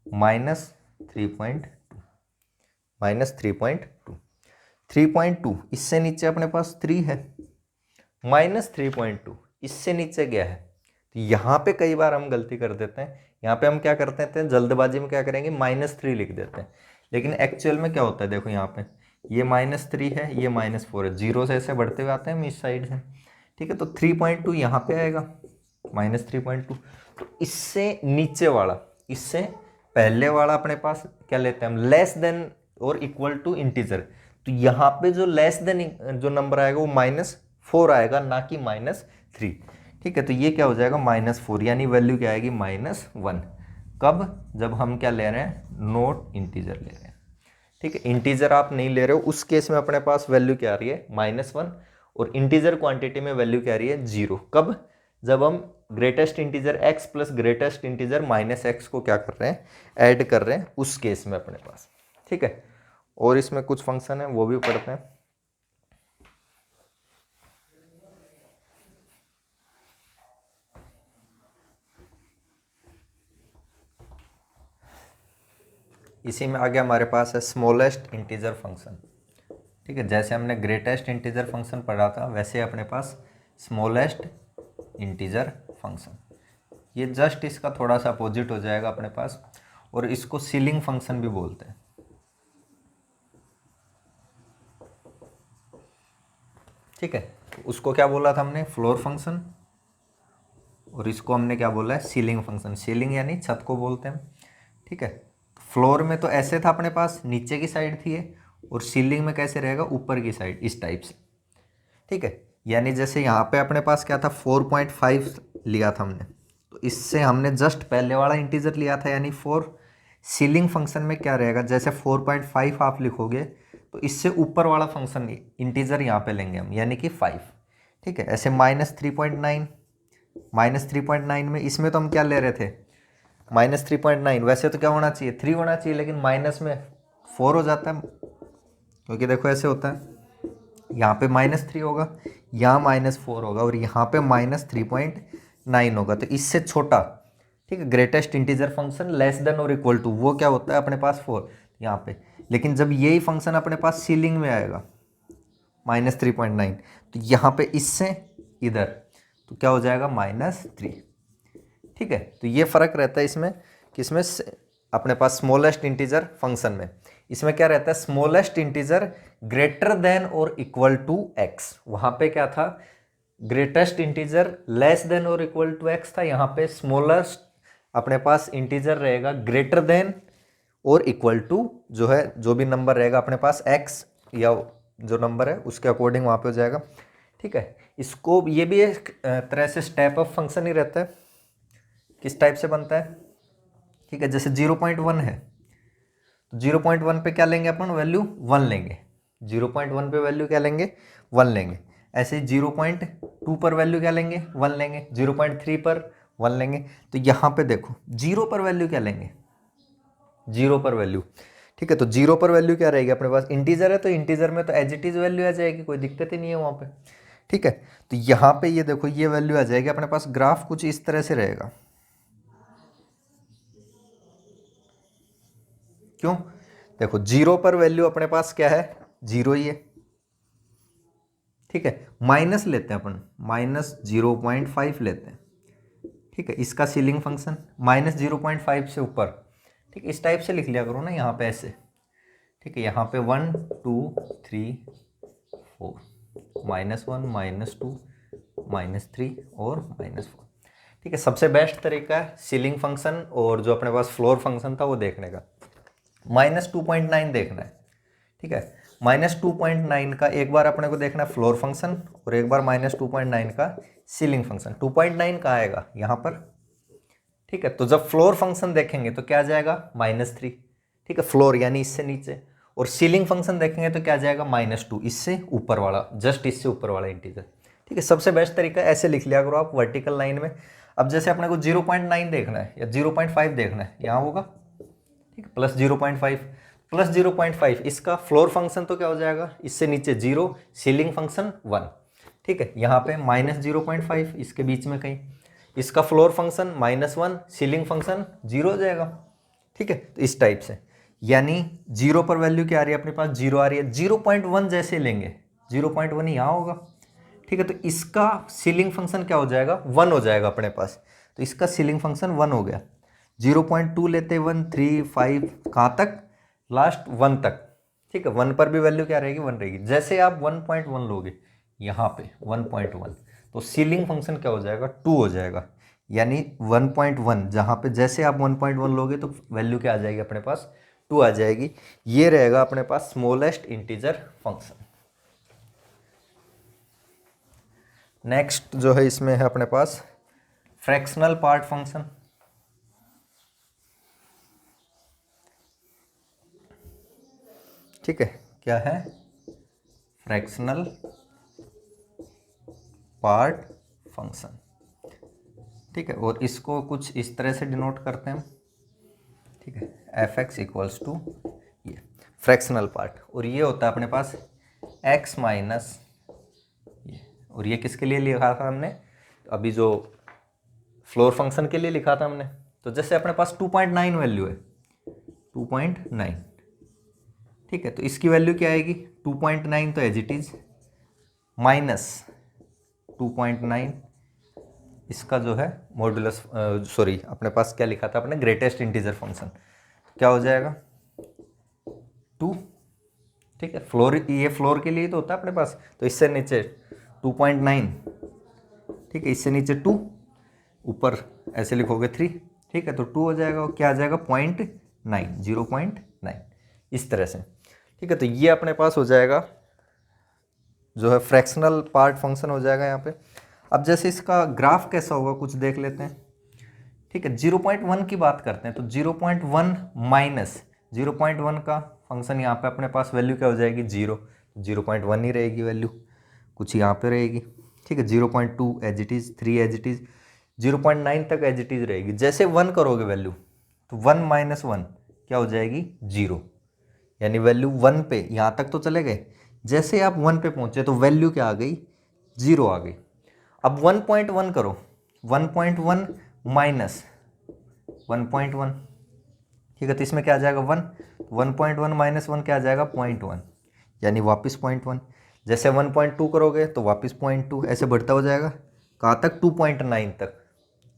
-3.2, 3.2 इससे नीचे अपने पास 3 है, -3.2 इससे नीचे गया है, तो यहाँ पे कई बार हम गलती कर देते हैं, यहाँ पे हम क्या करते हैं जल्दबाजी में क्या करेंगे -3 लिख देते हैं, लेकिन एक्चुअल में क्या होता है देखो, यहाँ पे ये -3 है, ये -4 है, 0 से ऐसे बढ़ते हुए आते हैं हम इस साइड से। ठीक है, तो 3.2 यहाँ पे आएगा, -3.2, तो इससे नीचे वाला, इससे पहले वाला अपने पास क्या लेते हैं हम, लेस देन और इक्वल टू इंटीजर, तो यहाँ पे जो लेस देन जो नंबर आएगा वो -4 आएगा, ना कि -3। ठीक है, तो ये क्या हो जाएगा -4, यानी वैल्यू क्या आएगी -1। कब? जब हम क्या ले रहे हैं, नॉट इंटीजर ले रहे हैं। ठीक है, इंटीजर आप नहीं ले रहे हो, उस केस में अपने पास वैल्यू क्या आ रही है -1, और इंटीजर क्वांटिटी में वैल्यू क्या आ रही है 0। कब? जब हम greatest integer x plus greatest integer -x को क्या कर रहे हैं, ऐड कर रहे हैं, उस केस में अपने पास। ठीक है, और इसमें कुछ फंक्शन है वो भी पढ़ते हैं। इसी में आगे हमारे पास है स्मॉलेस्ट इंटीजर फंक्शन। ठीक है, जैसे हमने ग्रेटेस्ट इंटीजर फंक्शन पढ़ा था वैसे अपने पास स्मॉलेस्ट इंटीजर फंक्शन, ये जस्ट इसका थोड़ा सा अपोजिट हो जाएगा अपने पास, और इसको सीलिंग फंक्शन भी बोलते हैं। ठीक है, उसको क्या बोला था हमने, फ्लोर फंक्शन, और इसको हमने क्या बोला है, सीलिंग फंक्शन। सीलिंग यानी छत को बोलते हैं। ठीक है, फ्लोर में तो ऐसे था अपने पास, नीचे की साइड थी ये, और सीलिंग में कैसे रहेगा, ऊपर की साइड, इस टाइप से। ठीक है, यानी जैसे यहाँ पे अपने पास क्या था 4.5 लिया था हमने, तो इससे हमने जस्ट पहले वाला इंटीजर लिया था यानी 4। सीलिंग फंक्शन में क्या रहेगा, जैसे 4.5 आप लिखोगे तो इससे ऊपर वाला फंक्शन इंटीजर यहाँ पे लेंगे हम, यानी कि 5। ठीक है, ऐसे -3.9, -3.9 में इसमें तो हम क्या ले रहे थे -3.9, वैसे तो क्या होना चाहिए 3 होना चाहिए, लेकिन माइनस में 4 हो जाता है, क्योंकि देखो ऐसे होता है, यहाँ पे -3 होगा, यहाँ -4 होगा, और यहाँ पे -3.9 9 होगा, तो इससे छोटा, ठीक है, greatest integer function less than और इक्वल टू, वो क्या होता है अपने पास 4 यहाँ पे। लेकिन जब यही फंक्शन अपने पास सीलिंग में आएगा -3.9, तो यहाँ पे इससे इधर तो क्या हो जाएगा -3, ठीक है। तो ये फ़र्क रहता है इसमें, किसमें, अपने पास स्मॉलेस्ट इंटीजर फंक्शन में। इसमें क्या रहता है, स्मॉलेस्ट इंटीजर ग्रेटर देन और इक्वल टू x, वहाँ पे क्या था, ग्रेटेस्ट इंटीजर लेस देन और इक्वल टू x था, यहाँ पे स्मॉलेस्ट अपने पास इंटीजर रहेगा ग्रेटर देन और इक्वल टू, जो है जो भी नंबर रहेगा अपने पास x या जो नंबर है उसके अकॉर्डिंग वहाँ पे हो जाएगा, ठीक है। इसको ये भी एक तरह से स्टेप अप फंक्शन ही रहता है। किस टाइप से बनता है, ठीक है, जैसे 0.1 है तो 0.1 पे क्या लेंगे अपन, वैल्यू 1 लेंगे, 0.1 पे वैल्यू क्या लेंगे, 1 लेंगे। ऐसे ही 0.2 पर वैल्यू क्या लेंगे, 1 लेंगे, 0.3 पर 1 लेंगे। तो यहाँ पे देखो 0 पर वैल्यू क्या लेंगे, 0 पर वैल्यू, ठीक है। तो 0 पर वैल्यू क्या रहेगी अपने पास, इंटीजर है तो इंटीजर में तो एज इट इज़ वैल्यू आ जाएगी, कोई दिक्कत ही नहीं है वहाँ पे, ठीक है। तो यहाँ पे ये देखो ये वैल्यू आ जाएगी अपने पास। ग्राफ कुछ इस तरह से रहेगा, क्यों, देखो 0 पर वैल्यू अपने पास क्या है, 0 ही है, ठीक है। माइनस लेते हैं अपन, -0.5 लेते हैं, ठीक है, इसका सीलिंग फंक्शन -0.5 से ऊपर, ठीक है, इस टाइप से लिख लिया करो ना यहाँ पे ऐसे, ठीक है। यहाँ पे 1 2 3 4, -1 -2 -3 और -4, ठीक है। सबसे बेस्ट तरीका है सीलिंग फंक्शन और जो अपने पास फ्लोर फंक्शन था वो देखने का। -2.9 देखना है, ठीक है। -2.9 का एक बार अपने को देखना है फ्लोर फंक्शन और एक बार -2.9 का सीलिंग फंक्शन। 2.9 कहाँ आएगा, यहाँ पर, ठीक है। तो जब फ्लोर फंक्शन देखेंगे तो क्या आ जाएगा, -3, ठीक है, फ्लोर यानी इससे नीचे। और सीलिंग फंक्शन देखेंगे तो क्या आ जाएगा, -2, इससे ऊपर वाला, जस्ट इससे ऊपर वाला इंटीजर, ठीक है। सबसे बेस्ट तरीका ऐसे लिख लिया करो आप वर्टिकल लाइन में। अब जैसे अपने को 0.9 देखना है या 0.5 देखना है, यहाँ होगा, ठीक है, +0.5 इसका फ्लोर फंक्शन तो क्या हो जाएगा, इससे नीचे 0, सीलिंग फंक्शन 1, ठीक है। यहाँ पे -0.5 इसके बीच में कहीं, इसका फ्लोर फंक्शन -1, सीलिंग फंक्शन 0 हो जाएगा, ठीक है। तो इस टाइप से, यानी 0 पर वैल्यू क्या आ रही है अपने पास, 0 आ रही है। 0.1 जैसे लेंगे, 0.1 यहाँ होगा, ठीक है। तो इसका सीलिंग फंक्शन क्या हो जाएगा, 1 हो जाएगा अपने पास। तो इसका सीलिंग फंक्शन 1 हो गया। 0.2 लेते 1 3 5 कहाँ तक, लास्ट 1 तक, ठीक है। 1 पर भी वैल्यू क्या रहेगी, 1 रहेगी। जैसे आप 1.1 लोगे यहाँ पे 1.1, तो सीलिंग फंक्शन क्या हो जाएगा, 2 हो जाएगा। यानी 1.1 जहाँ पे जैसे आप 1.1 लोगे तो वैल्यू क्या आ जाएगी अपने पास, 2 आ जाएगी। ये रहेगा अपने पास स्मॉलेस्ट इंटीजर फंक्शन। नेक्स्ट जो है इसमें है अपने पास फ्रैक्शनल पार्ट फंक्शन, ठीक है। क्या है, फ्रैक्शनल पार्ट फंक्शन, ठीक है। और इसको कुछ इस तरह से डिनोट करते हैं, ठीक है, f(x) = ये फ्रैक्शनल पार्ट। और ये होता है अपने पास x माइनस ये, और ये किसके लिए लिखा था हमने, अभी जो फ्लोर फंक्शन के लिए लिखा था हमने। तो जैसे अपने पास 2.9 वैल्यू है, 2.9, ठीक है। तो इसकी वैल्यू क्या आएगी, 2.9 तो एज इट इज, -2.9 इसका जो है मॉड्यूलस, सॉरी अपने पास क्या लिखा था अपने, ग्रेटेस्ट इंटीजर फंक्शन, क्या हो जाएगा 2, ठीक है। फ्लोर, ये फ्लोर के लिए तो होता है अपने पास, तो इससे नीचे 2.9, ठीक है, इससे नीचे 2, ऊपर ऐसे लिखोगे 3, ठीक है। तो 2 हो जाएगा, और क्या आ जाएगा 0.9, इस तरह से, ठीक है। तो ये अपने पास हो जाएगा जो है फ्रैक्शनल पार्ट फंक्शन हो जाएगा यहाँ पे। अब जैसे इसका ग्राफ कैसा होगा कुछ देख लेते हैं, ठीक है। 0.1 की बात करते हैं, तो 0.1 माइनस 0.1 का फंक्शन यहाँ पे अपने पास वैल्यू क्या हो जाएगी, 0, 0.1 ही रहेगी वैल्यू, कुछ यहाँ पे रहेगी, ठीक है। 0.2 as it is, 3 as it is, 0.9 तक एज इट इज़ रहेगी। जैसे 1 करोगे वैल्यू, तो 1 - 1 क्या हो जाएगी, 0, यानी वैल्यू 1 पे यहाँ तक तो चले गए। जैसे आप 1 पे पहुँचे तो वैल्यू क्या आ गई, 0 आ गई। अब 1.1 करो, 1.1 माइनस 1.1, ठीक है, तो इसमें क्या आ जाएगा 1, 1.1 माइनस 1 क्या आ जाएगा 0.1, यानी वापस 0.1। जैसे 1.2 करोगे तो वापस 0.2, ऐसे बढ़ता हो जाएगा कहाँ तक 2.9 तक,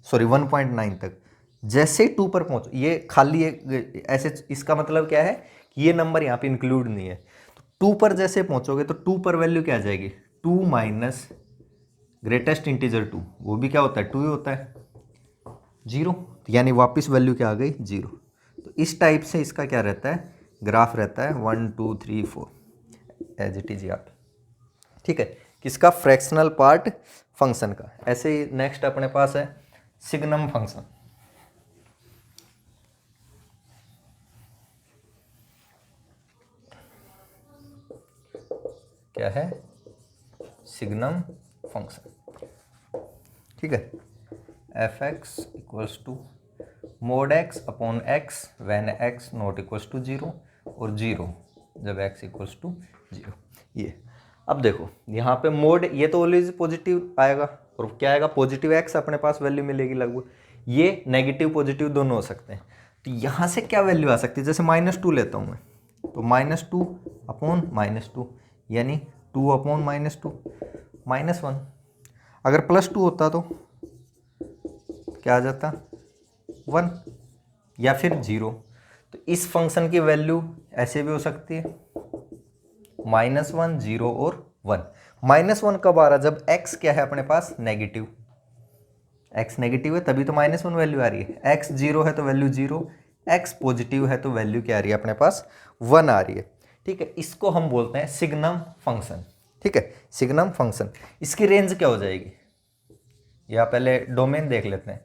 सॉरी 1.9 तक। जैसे 2 पर पहुँचो, ये खाली एक ऐसे, इसका मतलब क्या है कि ये नंबर यहाँ पे इंक्लूड नहीं है। तो 2 पर जैसे पहुँचोगे तो 2 पर वैल्यू क्या आ जाएगी 2 माइनस ग्रेटेस्ट इंटीजर 2, वो भी क्या होता है 2 ही होता है, 0, यानी वापस वैल्यू क्या आ गई 0। तो इस टाइप से इसका क्या रहता है ग्राफ रहता है 1 2 3 4 एज इट इज यहाँ पे, ठीक है, किसका फ्रैक्शनल पार्ट फंक्शन का। ऐसे ही नेक्स्ट अपने पास है सिग्नम फंक्शन। क्या है सिग्नम फंक्शन, ठीक है, f x equals to mod x upon x when x not equals to 0 और 0 जब एक्स इक्वल्स टू 0। ये अब देखो यहाँ पे मोड, ये तो ऑलवेज पॉजिटिव आएगा, और क्या आएगा पॉजिटिव एक्स अपने पास वैल्यू मिलेगी लगभग, ये नेगेटिव पॉजिटिव दोनों हो सकते हैं। तो यहाँ से क्या वैल्यू आ सकती है, जैसे -2 लेता हूँ मैं, तो -2 अपॉन -2 यानी 2 अपॉन -2 -1। अगर +2 होता तो क्या आ जाता 1 या फिर 0। तो इस फंक्शन की वैल्यू ऐसे भी हो सकती है -1 0 और 1। -1 कब आ रहा जब x क्या है अपने पास नेगेटिव, x नेगेटिव है तभी तो -1 वैल्यू आ रही है, x 0 है तो वैल्यू 0, x पॉजिटिव है तो वैल्यू क्या आ रही है अपने पास 1 आ रही है, ठीक है। इसको हम बोलते हैं सिग्नम फंक्शन, ठीक है, सिग्नम फंक्शन। इसकी रेंज क्या हो जाएगी, या पहले डोमेन देख लेते हैं,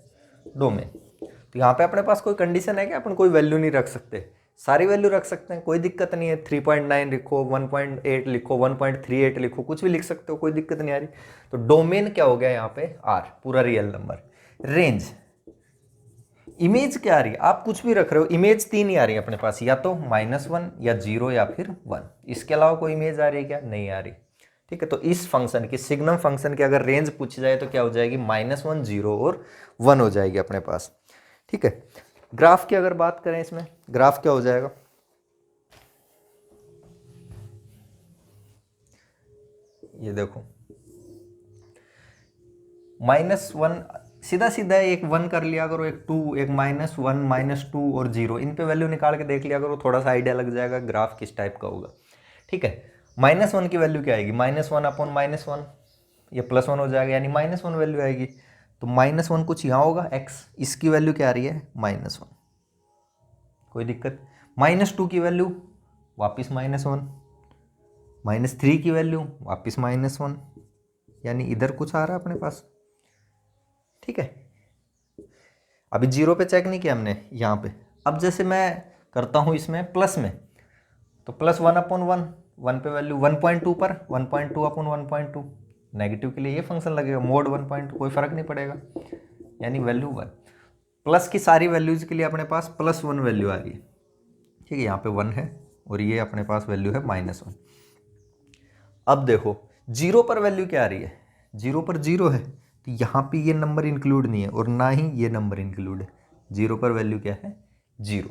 डोमेन। तो यहाँ पे अपने पास कोई कंडीशन है कि अपन कोई वैल्यू नहीं रख सकते, सारी वैल्यू रख सकते हैं, कोई दिक्कत नहीं है, 3.9 लिखो, 1.8 लिखो, 1.38 लिखो, कुछ भी लिख सकते हो, कोई दिक्कत नहीं आ रही। तो डोमेन क्या हो गया यहाँ पे R, पूरा रियल नंबर। रेंज, इमेज क्या आ रही है, आप कुछ भी रख रहे हो, इमेज 3 ही आ रही है अपने पास, या तो -1 या 0 या फिर 1, इसके अलावा कोई इमेज आ रही है क्या, नहीं आ रही, ठीक है। तो इस फंक्शन की, सिग्नम फंक्शन की अगर रेंज पूछी जाए तो क्या हो जाएगी -1 0 और 1 हो जाएगी अपने पास, ठीक है। ग्राफ की अगर बात करें, इसमें ग्राफ क्या हो जाएगा, ये देखो -1 सीधा सीधा एक 1 कर लिया करो, एक 2, एक -1 -2 और 0, इन पे वैल्यू निकाल के देख लिया करो, थोड़ा सा आइडिया लग जाएगा ग्राफ किस टाइप का होगा, ठीक है। -1 की वैल्यू क्या आएगी -1 अपॉन -1, ये +1 हो जाएगा, यानी -1 वैल्यू आएगी। तो -1 कुछ यहाँ होगा x, इसकी वैल्यू क्या आ रही है -1, कोई दिक्कत। -2 की वैल्यू वापस -1, -3 की वैल्यू वापस -1, यानी इधर कुछ आ रहा है अपने पास, ठीक है। अभी 0 पे चेक नहीं किया हमने यहाँ पे। अब जैसे मैं करता हूँ इसमें प्लस में, तो +1 अपॉन 1, 1 पे वैल्यू 1.2 पर 1.2 अपॉन 1.2, नेगेटिव के लिए ये फंक्शन लगेगा, मोड 1.2, कोई फर्क नहीं पड़ेगा, यानी वैल्यू 1। प्लस की सारी वैल्यूज के लिए अपने पास +1 वैल्यू आ रही है, ठीक है, यहाँ पे 1 है और ये अपने पास वैल्यू है -1। अब देखो 0 पर वैल्यू क्या आ रही है, 0 पर 0 है, तो यहाँ पे ये नंबर इंक्लूड नहीं है और ना ही ये नंबर इंक्लूड है, 0 पर वैल्यू क्या है 0,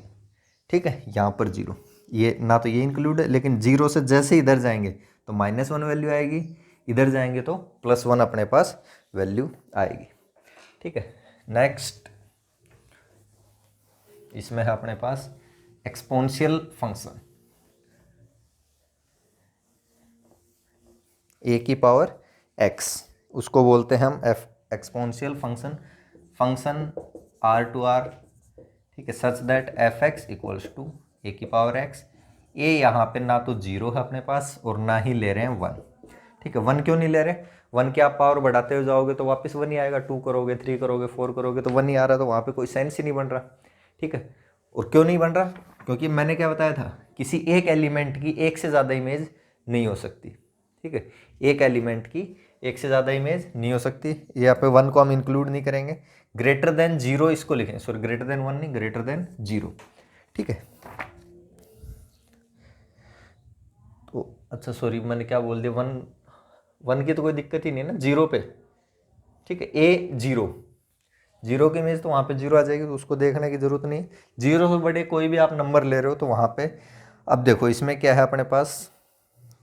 ठीक है, यहाँ पर 0, ये ना तो ये इंक्लूड है, लेकिन 0 से जैसे इधर जाएंगे तो -1 वैल्यू आएगी, इधर जाएंगे तो +1 अपने पास वैल्यू आएगी, ठीक है। नेक्स्ट इसमें है अपने पास एक्सपोनेंशियल फंक्शन, a की पावर x, उसको बोलते हैं हम exponential function, function r to r, ठीक है, such that f(x) equals to a की पावर x। a यहाँ पे ना तो 0 है अपने पास और ना ही ले रहे हैं 1, ठीक है। 1 क्यों नहीं ले रहे, 1 की आप पावर बढ़ाते हो जाओगे तो वापस 1 ही आएगा, 2 करोगे 3 करोगे 4 करोगे तो 1 ही आ रहा, तो वहाँ पे कोई सेंस ही नहीं बन रहा, ठीक है। और क्यों नहीं बन रहा, क्योंकि मैंने क्या बताया था, किसी एक एलिमेंट की एक से ज़्यादा इमेज नहीं हो सकती, ठीक है, एक एलिमेंट की एक से ज़्यादा इमेज नहीं हो सकती। यहाँ पे 1 को हम इंक्लूड नहीं करेंगे, ग्रेटर देन 0 इसको लिखें, सॉरी ग्रेटर देन 1 नहीं, ग्रेटर देन 0, ठीक है। तो अच्छा सॉरी मैंने क्या बोल दिया, 1 की तो कोई दिक्कत ही नहीं है ना 0 पे, ठीक है, a 0, जीरो की इमेज तो वहाँ पे जीरो आ जाएगी, तो उसको देखने की जरूरत नहीं है। जीरो से बड़े कोई भी आप नंबर ले रहे हो तो वहाँ पे, अब देखो इसमें क्या है अपने पास,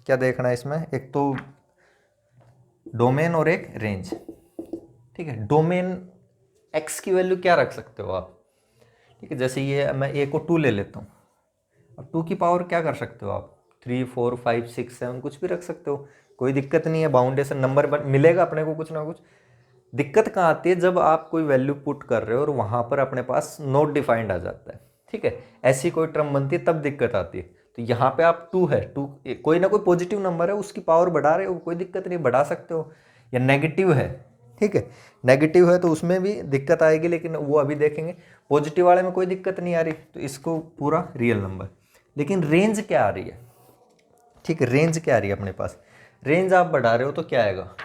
क्या देखना है इसमें, एक तो डोमेन और एक रेंज। ठीक है, डोमेन एक्स की वैल्यू क्या रख सकते हो आप, ठीक है, जैसे ये मैं ए को 2 ले लेता हूँ। अब 2 की पावर क्या कर सकते हो आप, 3 4 5 6 7 कुछ भी रख सकते हो, कोई दिक्कत नहीं है। बाउंडेशन नंबर मिलेगा अपने को कुछ ना कुछ। दिक्कत कहाँ आती है, जब आप कोई वैल्यू पुट कर रहे हो और वहाँ पर अपने पास नॉट डिफाइंड आ जाता है। ठीक है, ऐसी कोई टर्म बनती है तब दिक्कत आती है। तो यहाँ पे आप 2 है, 2 कोई ना कोई पॉजिटिव नंबर है, उसकी पावर बढ़ा रहे हो, कोई दिक्कत नहीं, बढ़ा सकते हो। या नेगेटिव है, ठीक है, नेगेटिव है तो उसमें भी दिक्कत आएगी, लेकिन वो अभी देखेंगे। पॉजिटिव वाले में कोई दिक्कत नहीं आ रही, तो इसको पूरा रियल नंबर। लेकिन रेंज क्या आ रही है, ठीक है, रेंज क्या आ रही है अपने पास, रेंज आप बढ़ा रहे हो तो क्या आएगा,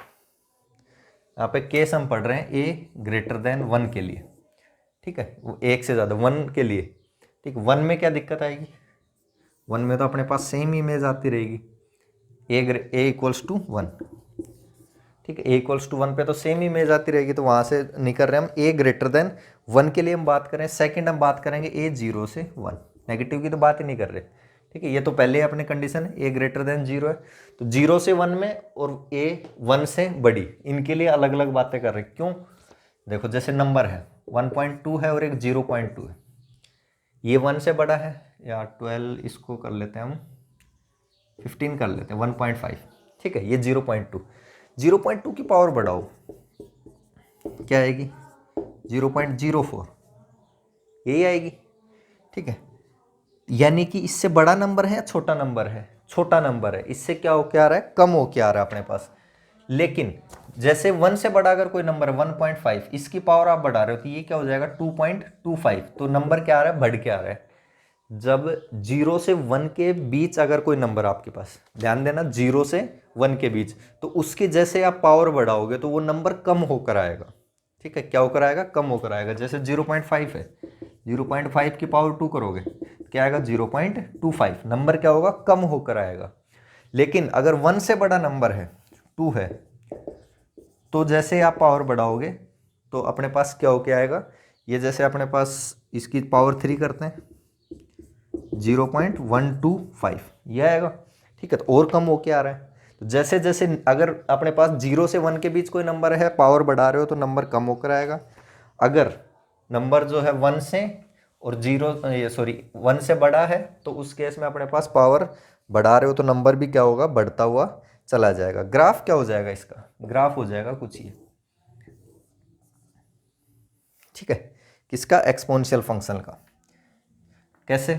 यहाँ पे केस हम पढ़ रहे हैं ए ग्रेटर देन 1 के लिए। ठीक है, वो एक से ज़्यादा 1 के लिए। ठीक, 1 में क्या दिक्कत आएगी, 1 में तो अपने पास सेम इमेज आती रहेगी, ए इक्वल्स टू 1। ठीक है, ए इक्वल्स टू 1 पे तो सेम इमेज आती रहेगी, तो वहाँ से नहीं कर रहे हम। ए ग्रेटर देन 1 के लिए हम बात करें। सेकंड हम बात करेंगे ए 0 से 1, नेगेटिव की तो बात ही नहीं कर रहे। ठीक है, ये तो पहले अपने कंडीशन है, ए ग्रेटर देन 0 है, तो 0 से 1 में और ए 1 से बड़ी, इनके लिए अलग अलग बातें कर रहे हैं। क्यों, देखो जैसे नंबर है 1.2 है और एक 0.2 है, ये 1 से बड़ा है, या 12 इसको कर लेते हैं हम, 15 कर लेते हैं, 1.5। ठीक है, ये 0.2, 0.2 की पावर बढ़ाओ, क्या आएगी 0.04, यही आएगी। ठीक है, यानी कि इससे बड़ा नंबर है या छोटा नंबर है, छोटा नंबर है, इससे क्या हो क्या आ रहा है, कम हो क्या आ रहा है अपने पास। लेकिन जैसे 1 से बड़ा अगर कोई नंबर है 1.5, इसकी पावर आप बढ़ा रहे हो तो ये क्या हो जाएगा 2.25, तो नंबर क्या आ रहा है, बढ़ के आ रहा है। जब 0 से 1 के बीच अगर कोई नंबर आपके पास, ध्यान देना 0 से 1 के बीच, तो उसके जैसे आप पावर बढ़ाओगे तो वो नंबर कम होकर आएगा। ठीक है, क्या होकर आएगा, कम होकर आएगा। जैसे 0.5 है, 0.5 की पावर 2 करोगे क्या आएगा 0.25, नंबर क्या होगा, कम होकर आएगा। लेकिन अगर 1 से बड़ा नंबर है, 2 है, तो जैसे आप पावर बढ़ाओगे तो अपने पास क्या होकर आएगा, ये जैसे अपने पास इसकी पावर 3 करते हैं 0.125, ये आएगा। ठीक है, तो और कम होके आ रहा है। तो जैसे जैसे अगर अपने पास 0 से 1 के बीच कोई नंबर है, पावर बढ़ा रहे हो तो नंबर कम होकर आएगा। अगर नंबर जो है 1 से और 1 से बड़ा है, तो उस केस में अपने पास पावर बढ़ा रहे हो तो नंबर भी क्या होगा, बढ़ता हुआ चला जाएगा। ग्राफ क्या हो जाएगा इसका, ग्राफ हो जाएगा कुछ ये, ठीक है, किसका, एक्सपोनेंशियल फंक्शन का। कैसे,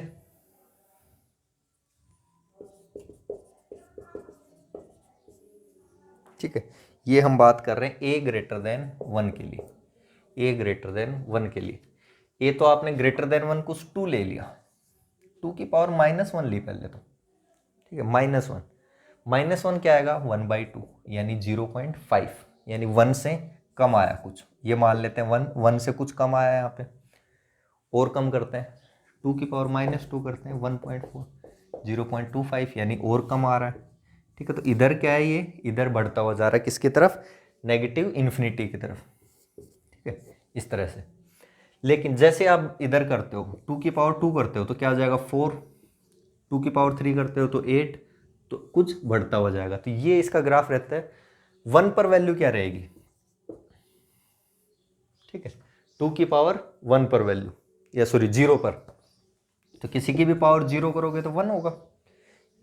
ठीक है, ये हम बात कर रहे हैं ए ग्रेटर देन 1 के लिए, ए ग्रेटर देन 1 के लिए। ए तो आपने ग्रेटर देन 1 कुछ 2 ले लिया, 2 की पावर -1 ली पहले तो। ठीक है, -1, -1 क्या आएगा 1/2, यानी 0.5, यानी 1 से कम आया कुछ, ये मान लेते हैं 1, 1 से कुछ कम आया यहाँ पे। और कम करते हैं, 2 की पावर -2 करते हैं 1.4, 0.25, यानी और कम आ रहा है। ठीक है, तो इधर क्या है, ये इधर बढ़ता हुआ जा रहा है, किसकी तरफ, नेगेटिव इन्फिनिटी की तरफ। ठीक है, इस तरह से। लेकिन जैसे आप इधर करते हो 2 की पावर 2 करते हो तो क्या हो जाएगा 4, 2 की पावर 3 करते हो तो 8, तो कुछ बढ़ता हुआ जाएगा। तो ये इसका ग्राफ रहता है। 1 पर वैल्यू क्या रहेगी, ठीक है, 2 की पावर 1 पर वैल्यू, या सॉरी 0 पर, तो किसी की भी पावर 0 करोगे तो 1 होगा।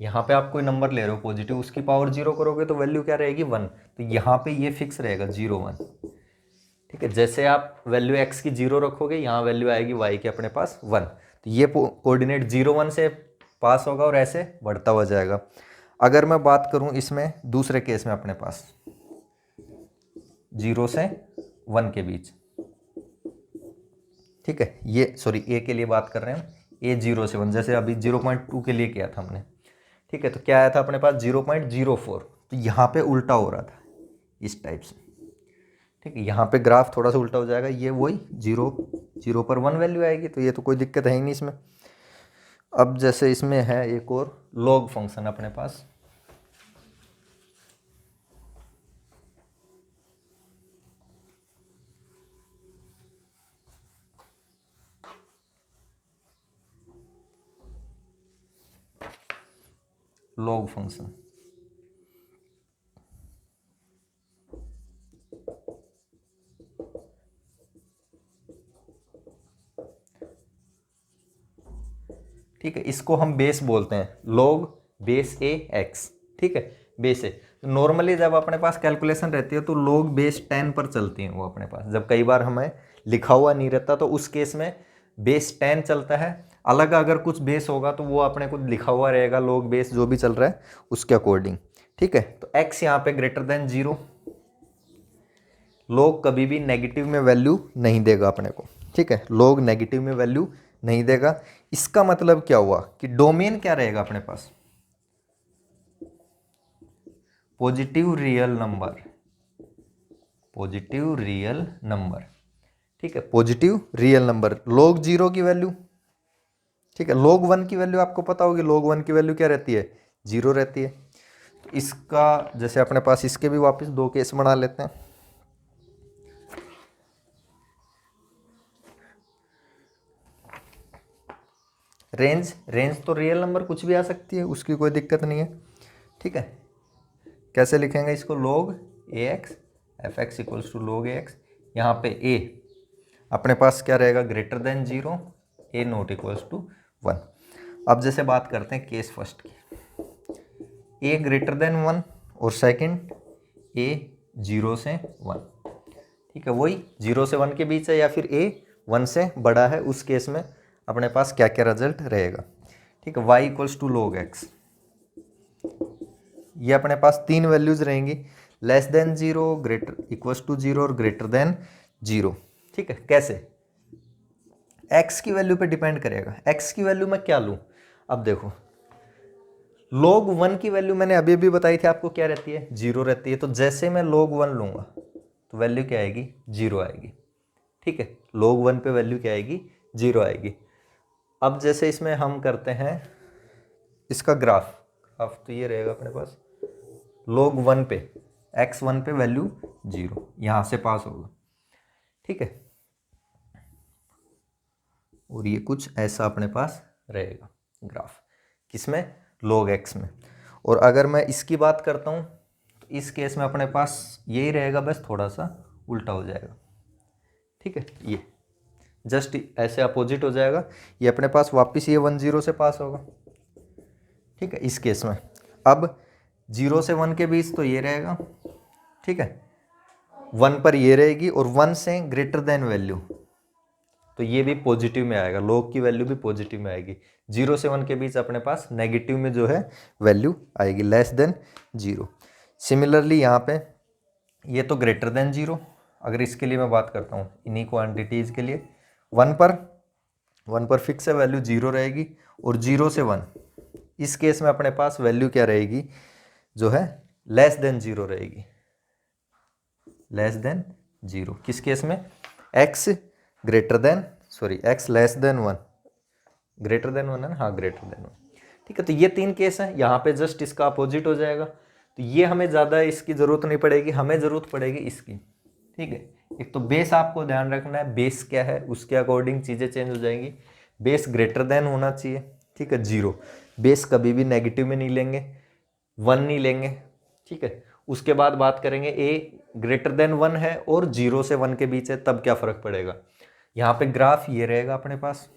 यहाँ पे आप कोई नंबर ले रहे हो पॉजिटिव, उसकी पावर 0 करोगे तो वैल्यू क्या रहेगी 1, तो यहाँ पे ये फिक्स रहेगा 0 1। ठीक है, जैसे आप वैल्यू x की 0 रखोगे, यहाँ वैल्यू आएगी y के अपने पास 1, तो ये कोऑर्डिनेट 0 1 से पास होगा और ऐसे बढ़ता हुआ जाएगा। अगर मैं बात करूँ इसमें दूसरे केस में अपने पास 0 से 1 के बीच, ठीक है, ये सॉरी ए के लिए बात कर रहे हैं हम, ए 0 से 1, जैसे अभी 0.2 के लिए किया था हमने। ठीक है, तो क्या आया था अपने पास 0.04, तो यहाँ पे उल्टा हो रहा था इस टाइप से। ठीक है, यहाँ पे ग्राफ थोड़ा सा उल्टा हो जाएगा, ये वही 0 पर 1 वैल्यू आएगी, तो ये तो कोई दिक्कत है ही नहीं इसमें। अब जैसे इसमें है एक और लॉग फंक्शन अपने पास, लॉग फंक्शन। ठीक है, इसको हम बेस बोलते हैं, log बेस ए एक्स। ठीक है, बेस ए। नॉर्मली जब अपने पास कैलकुलेशन रहती है तो log बेस 10 पर चलती है वो अपने पास। जब कई बार हमें लिखा हुआ नहीं रहता तो उस केस में बेस 10 चलता है। अलग अगर कुछ बेस होगा तो वो अपने को लिखा हुआ रहेगा log बेस जो भी चल रहा है उसके अकॉर्डिंग। ठीक है, तो x यहाँ पे ग्रेटर देन 0। log कभी भी नेगेटिव में वैल्यू नहीं देगा अपने को। ठीक है, log नेगेटिव में वैल्यू नहीं देगा। इसका मतलब क्या हुआ कि डोमेन क्या रहेगा अपने पास, positive real number, positive real number. ठीक है, पॉजिटिव रियल नंबर। log 0 की वैल्यू, ठीक है, log 1 की वैल्यू आपको पता होगी, log 1 की वैल्यू क्या रहती है, 0 रहती है। तो इसका जैसे अपने पास इसके भी वापस दो केस बना लेते हैं। रेंज तो रियल नंबर कुछ भी आ सकती है, उसकी कोई दिक्कत नहीं है। ठीक है, कैसे लिखेंगे इसको, log a x f x equals to log a x. यहाँ पे ए अपने पास क्या रहेगा, greater than 0, a not equals to 1। अब जैसे बात करते हैं केस फर्स्ट की, ए ग्रेटर देन 1 और सेकंड ए 0 से 1। ठीक है, वही 0 से 1 के बीच है या फिर ए 1 से बड़ा है, उस केस में अपने पास क्या क्या रिजल्ट रहेगा। ठीक है, y equals to log x, ये अपने पास तीन वैल्यूज रहेंगी, less than 0, greater equals to 0 और ग्रेटर देन 0। ठीक है, कैसे, x की वैल्यू पे डिपेंड करेगा। x की वैल्यू मैं क्या लूँ, अब देखो log 1 की वैल्यू मैंने अभी अभी बताई थी आपको, क्या रहती है, 0 रहती है। तो जैसे मैं log 1 लूँगा तो वैल्यू क्या आएगी, 0 आएगी। ठीक है, log 1 पे वैल्यू क्या आएगी, 0 आएगी। अब जैसे इसमें हम करते हैं इसका ग्राफ तो ये रहेगा अपने पास, log 1 पे x1 पे वैल्यू 0, यहाँ से पास होगा। ठीक है, और ये कुछ ऐसा अपने पास रहेगा ग्राफ, किसमें, log x में। और अगर मैं इसकी बात करता हूँ तो इस केस में अपने पास यही रहेगा, बस थोड़ा सा उल्टा हो जाएगा। ठीक है, ये जस्ट ऐसे अपोजिट हो जाएगा, ये अपने पास वापस ये 1 0 से पास होगा। ठीक है, इस केस में अब 0 से 1 के बीच तो ये रहेगा। ठीक है, 1 पर ये रहेगी और 1 से ग्रेटर देन वैल्यू तो ये भी पॉजिटिव में आएगा, log की वैल्यू भी पॉजिटिव में आएगी। 0 से 1 के बीच अपने पास नेगेटिव में जो है वैल्यू आएगी, लेस देन 0। सिमिलरली यहाँ पे ये तो ग्रेटर देन 0। अगर इसके लिए मैं बात करता हूँ इन्हीं क्वांटिटीज़ के लिए, 1 पर फिक्स है वैल्यू 0 रहेगी, और 0 से 1 इस केस में अपने पास वैल्यू क्या रहेगी, जो है लेस देन 0 रहेगी, लेस देन 0। किस केस में, x greater then x less then 1, greater than 1 है ना, हाँ ग्रेटर देन 1। ठीक है, तो ये तीन केस हैं, यहाँ पे जस्ट इसका अपोजिट हो जाएगा। तो ये हमें ज़्यादा इसकी ज़रूरत नहीं पड़ेगी, हमें ज़रूरत पड़ेगी इसकी। ठीक है, एक तो बेस आपको ध्यान रखना है, बेस क्या है उसके अकॉर्डिंग चीज़ें चेंज हो जाएंगी। बेस ग्रेटर देन होना चाहिए, ठीक है, 0। बेस कभी भी नेगेटिव में नहीं लेंगे, 1 नहीं लेंगे। ठीक है, उसके बाद बात करेंगे ए ग्रेटर देन 1 है और 0 से 1 के बीच है, तब क्या फ़र्क पड़ेगा। यहाँ पे ग्राफ ये रहेगा अपने पास।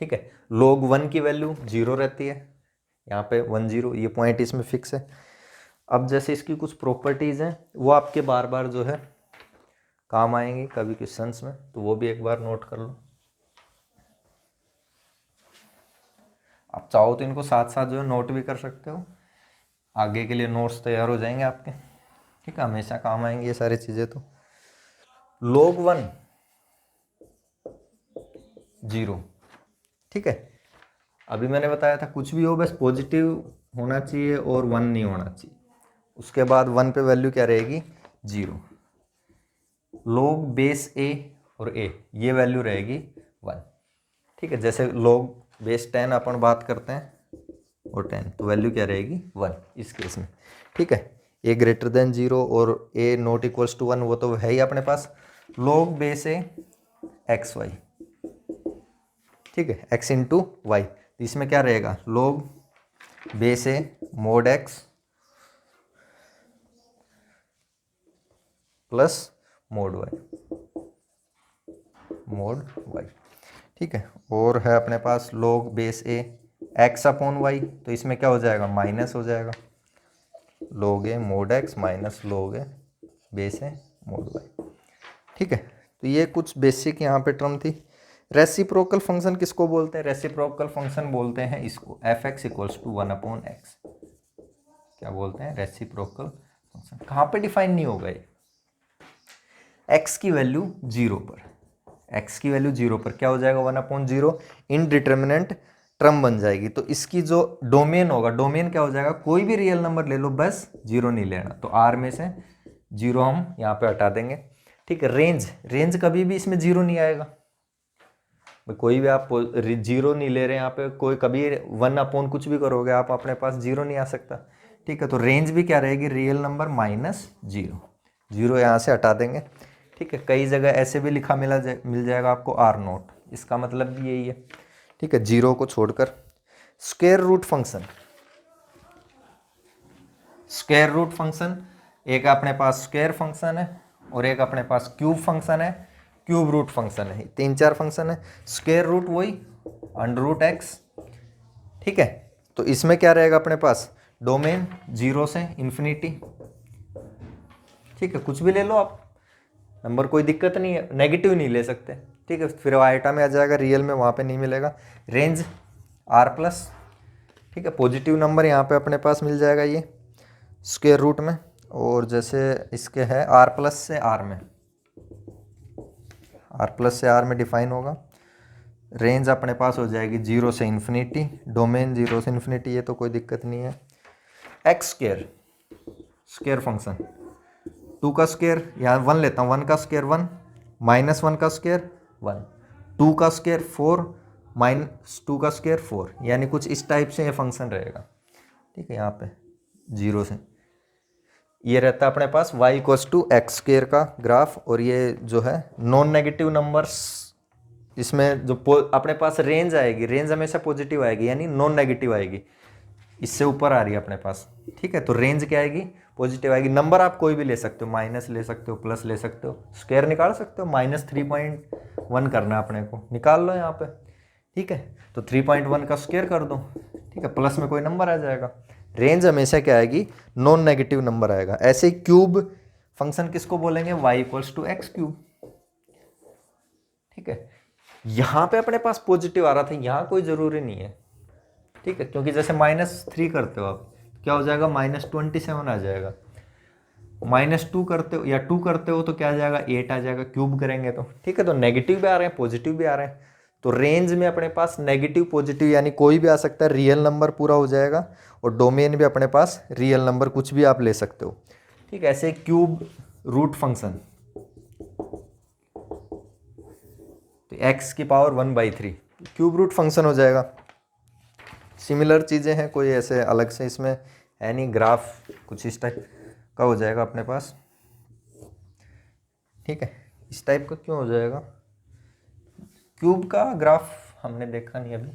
ठीक है, log 1 की वैल्यू 0 रहती है, यहाँ पे 1 0, ये पॉइंट इसमें फिक्स है। अब जैसे इसकी कुछ प्रॉपर्टीज़ हैं वो आपके बार बार जो है काम आएंगी कभी क्वेश्चंस में, तो वो भी एक बार नोट कर लो। आप चाहो तो इनको साथ साथ जो है नोट भी कर सकते हो, आगे के लिए नोट्स तैयार हो जाएंगे आपके। ठीक है, हमेशा काम आएंगी ये सारी चीज़ें। तो log 1 0। ठीक है, अभी मैंने बताया था कुछ भी हो बस पॉजिटिव होना चाहिए और 1 नहीं होना चाहिए। उसके बाद 1 पे वैल्यू क्या रहेगी, 0। log बेस ए और ए ये वैल्यू रहेगी 1। ठीक है, जैसे log बेस 10 अपन बात करते हैं और 10 तो वैल्यू क्या रहेगी, 1 इस केस में। ठीक है, ए ग्रेटर देन 0 और ए नॉट इक्वल्स टू 1 वो तो है ही अपने पास। log base A x Y, ठीक है, x इंटू वाई, तो इसमें क्या रहेगा, log base A mod X plus mod Y, ठीक है। और है अपने पास log base A X upon Y, तो इसमें क्या हो जाएगा, माइनस हो जाएगा, log A mod X minus log A base A mod Y, ठीक है। तो ये कुछ बेसिक यहाँ पे टर्म थी। रेसिप्रोकल फंक्शन किसको बोलते हैं, रेसिप्रोकल फंक्शन बोलते हैं इसको F x equals to 1/x, क्या बोलते हैं, रेसिप्रोकल फंक्शन। कहाँ पे डिफाइन नहीं होगा ये, x की वैल्यू 0 पर, x की वैल्यू 0 पर क्या हो जाएगा, 1/0 इनडिटर्मिनेंट टर्म बन जाएगी। तो इसकी जो डोमेन होगा, डोमेन क्या हो जाएगा, कोई भी रियल नंबर ले लो बस 0 नहीं लेना, तो r में से 0 हम यहाँ पे हटा देंगे, ठीक है। रेंज कभी भी इसमें 0 नहीं आएगा, कोई भी आप 0 नहीं ले रहे यहाँ पे, कोई कभी 1/ कुछ भी करोगे आप, अपने पास 0 नहीं आ सकता, ठीक है। तो रेंज भी क्या रहेगी, रियल नंबर -0, 0 यहाँ से हटा देंगे, ठीक है। कई जगह ऐसे भी लिखा मिल जाएगा आपको r0, इसका मतलब भी यही है, ठीक है, 0 को छोड़कर। स्क्वायर रूट फंक्शन, एक अपने पास स्क्वायर फंक्शन है और एक अपने पास क्यूब फंक्शन है, क्यूब रूट फंक्शन है, 3-4 फंक्शन है। स्क्वायर रूट वही √x, ठीक है। तो इसमें क्या रहेगा अपने पास, डोमेन 0 से इन्फिनिटी, ठीक है, कुछ भी ले लो आप नंबर, कोई दिक्कत नहीं है, नेगेटिव नहीं ले सकते, ठीक है। फिर आइटा में आ जाएगा, रियल में वहाँ पे नहीं मिलेगा। रेंज r+, ठीक है, पॉजिटिव नंबर यहाँ पे अपने पास मिल जाएगा ये स्क्वायर रूट में, और जैसे इसके है r+ से r में, r+ में डिफाइन होगा। रेंज अपने पास हो जाएगी 0 से इन्फिनिटी, डोमेन 0 से इन्फिनिटी, ये तो कोई दिक्कत नहीं है। एक्स स्क्वायर फंक्शन, 2 का स्क्वायर, यहाँ 1 लेता हूँ, 1 का स्क्वायर 1, -1 का स्क्वायर 1, 2 का स्क्वायर 4, -2 का स्क्वायर 4, यानी कुछ इस टाइप से ये फंक्शन रहेगा, ठीक है। यहाँ पे 0 से ये रहता है अपने पास y=x² का ग्राफ, और ये जो है नॉन नेगेटिव नंबर्स, इसमें जो अपने पास रेंज आएगी, रेंज हमेशा पॉजिटिव आएगी, यानी नॉन नेगेटिव आएगी, इससे ऊपर आ रही है अपने पास, ठीक है। तो रेंज क्या आएगी, पॉजिटिव आएगी। नंबर आप कोई भी ले सकते हो, माइनस ले सकते हो, प्लस ले सकते हो, स्क्वायर निकाल सकते हो, -3.1 करना है अपने को, निकाल लो यहाँ पे, ठीक है। तो 3.1 का स्क्वायर कर दो, ठीक है, प्लस में कोई नंबर आ जाएगा। रेंज हमेशा क्या आएगी, नॉन नेगेटिव नंबर आएगा। ऐसे ही क्यूब फंक्शन किसको बोलेंगे, y=x³, ठीक है। यहाँ पे अपने पास पॉजिटिव आ रहा था, यहाँ कोई ज़रूरी नहीं है, ठीक है, क्योंकि जैसे -3 करते हो आप, क्या हो जाएगा, -27 आ जाएगा। -2 करते हो या 2 करते हो तो क्या आ जाएगा, 8 आ जाएगा, क्यूब करेंगे तो, ठीक है। तो नेगेटिव भी आ रहे हैं, पॉजिटिव भी आ रहे हैं, तो रेंज में अपने पास नेगेटिव पॉजिटिव यानी कोई भी आ सकता है, रियल नंबर पूरा हो जाएगा, और डोमेन भी अपने पास रियल नंबर कुछ भी आप ले सकते हो, ठीक है। ऐसे क्यूब रूट फंक्शन, तो x⁻³ क्यूब रूट फंक्शन हो जाएगा। सिमिलर चीज़ें हैं, कोई ऐसे अलग से इसमें है नहीं, ग्राफ कुछ इस टाइप का हो जाएगा अपने पास, ठीक है। इस टाइप का क्यों हो जाएगा, क्यूब का ग्राफ हमने देखा नहीं अभी,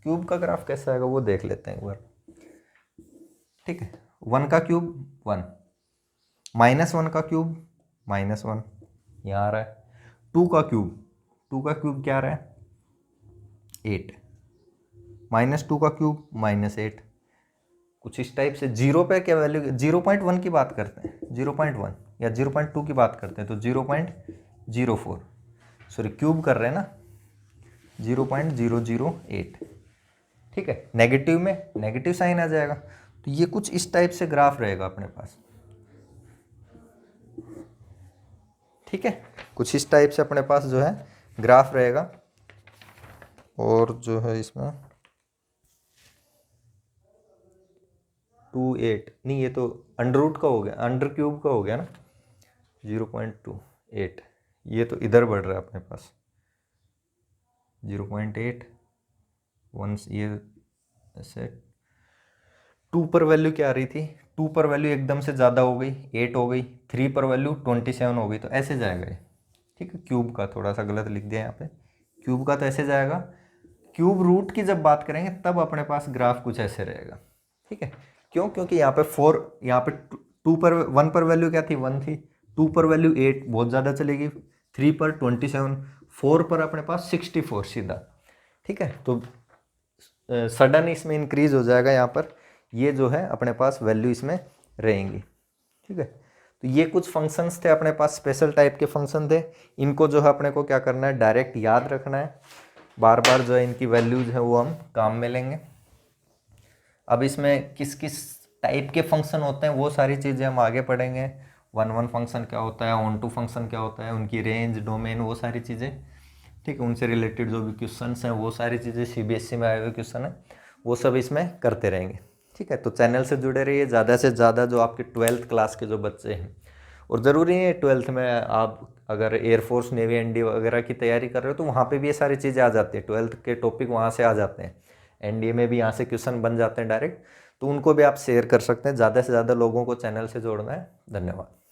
क्यूब का ग्राफ कैसा आएगा वो देख लेते हैं एक बार, ठीक है। 1 का क्यूब 1, -1 का क्यूब -1 यहाँ आ रहा है, 2 का क्यूब क्या आ रहा है, 8, -2 का क्यूब -8, कुछ इस टाइप से। 0 पे क्या वैल्यू, 0.1 की बात करते हैं, 0.1 या 0.2 की बात करते हैं, तो 0.04, सॉरी क्यूब कर रहे हैं ना, 0.008, ठीक है। नेगेटिव में नेगेटिव साइन आ जाएगा, तो ये कुछ इस टाइप से ग्राफ रहेगा अपने पास, ठीक है। कुछ इस टाइप से अपने पास जो है ग्राफ रहेगा, और जो है इसमें 2.8 नहीं, ये तो अंडर का हो गया, अंडर क्यूब का हो गया ना, 0.28, ये तो इधर बढ़ रहा है अपने पास 0.8 1, ये ऐसे 2 पर वैल्यू क्या आ रही थी, 2 पर वैल्यू एकदम से ज़्यादा हो गई, 8 हो गई, 3 पर वैल्यू 27 हो गई, तो ऐसे जाएगा ये, ठीक है। क्यूब का थोड़ा सा गलत लिख दिया यहाँ पे, क्यूब का तो ऐसे जाएगा, क्यूब रूट की जब बात करेंगे तब अपने पास ग्राफ कुछ ऐसे रहेगा, ठीक है। क्यों? क्योंकि यहाँ पे 4, यहाँ पे 2 पर 1 पर वैल्यू क्या थी? 1 थी, 2 पर वैल्यू 8 बहुत ज़्यादा चलेगी, 3 पर 27, 4 पर अपने पास 64 सीधा, ठीक है। तो सडन इसमें इंक्रीज हो जाएगा यहाँ पर, ये जो है अपने पास वैल्यू इसमें रहेंगी, ठीक है। तो ये कुछ फंक्शंस थे अपने पास, स्पेशल टाइप के फंक्शन थे। इनको जो है अपने को क्या करना है? डायरेक्ट याद रखना है, बार बार जो है इनकी वैल्यूज है वो हम काम में लेंगे। अब इसमें किस किस टाइप के फंक्शन होते हैं वो सारी चीज़ें हम आगे पढ़ेंगे। 1 फंक्शन क्या होता है, ऑन टू फंक्शन क्या होता है, उनकी रेंज, डोमेन, वो सारी चीज़ें, ठीक है। उनसे रिलेटेड जो भी क्वेश्चंस हैं वो सारी चीज़ें सीबीएसई में आए हुए क्वेश्चन है वो सब इसमें करते रहेंगे, ठीक है। तो चैनल से जुड़े रहिए ज़्यादा से ज़्यादा। जो आपके 12th क्लास के जो बच्चे हैं, और ज़रूरी है 12th में आप अगर एयरफोर्स, नेवी, एनडी वगैरह की तैयारी कर रहे हो तो वहाँ पे भी ये सारी चीज़ें आ जाती हैं, 12th के टॉपिक वहाँ से आ जाते हैं, एनडीए में भी यहाँ से क्वेश्चन बन जाते हैं डायरेक्ट। तो उनको भी आप शेयर कर सकते हैं, ज़्यादा से ज़्यादा लोगों को चैनल से जोड़ना है। धन्यवाद।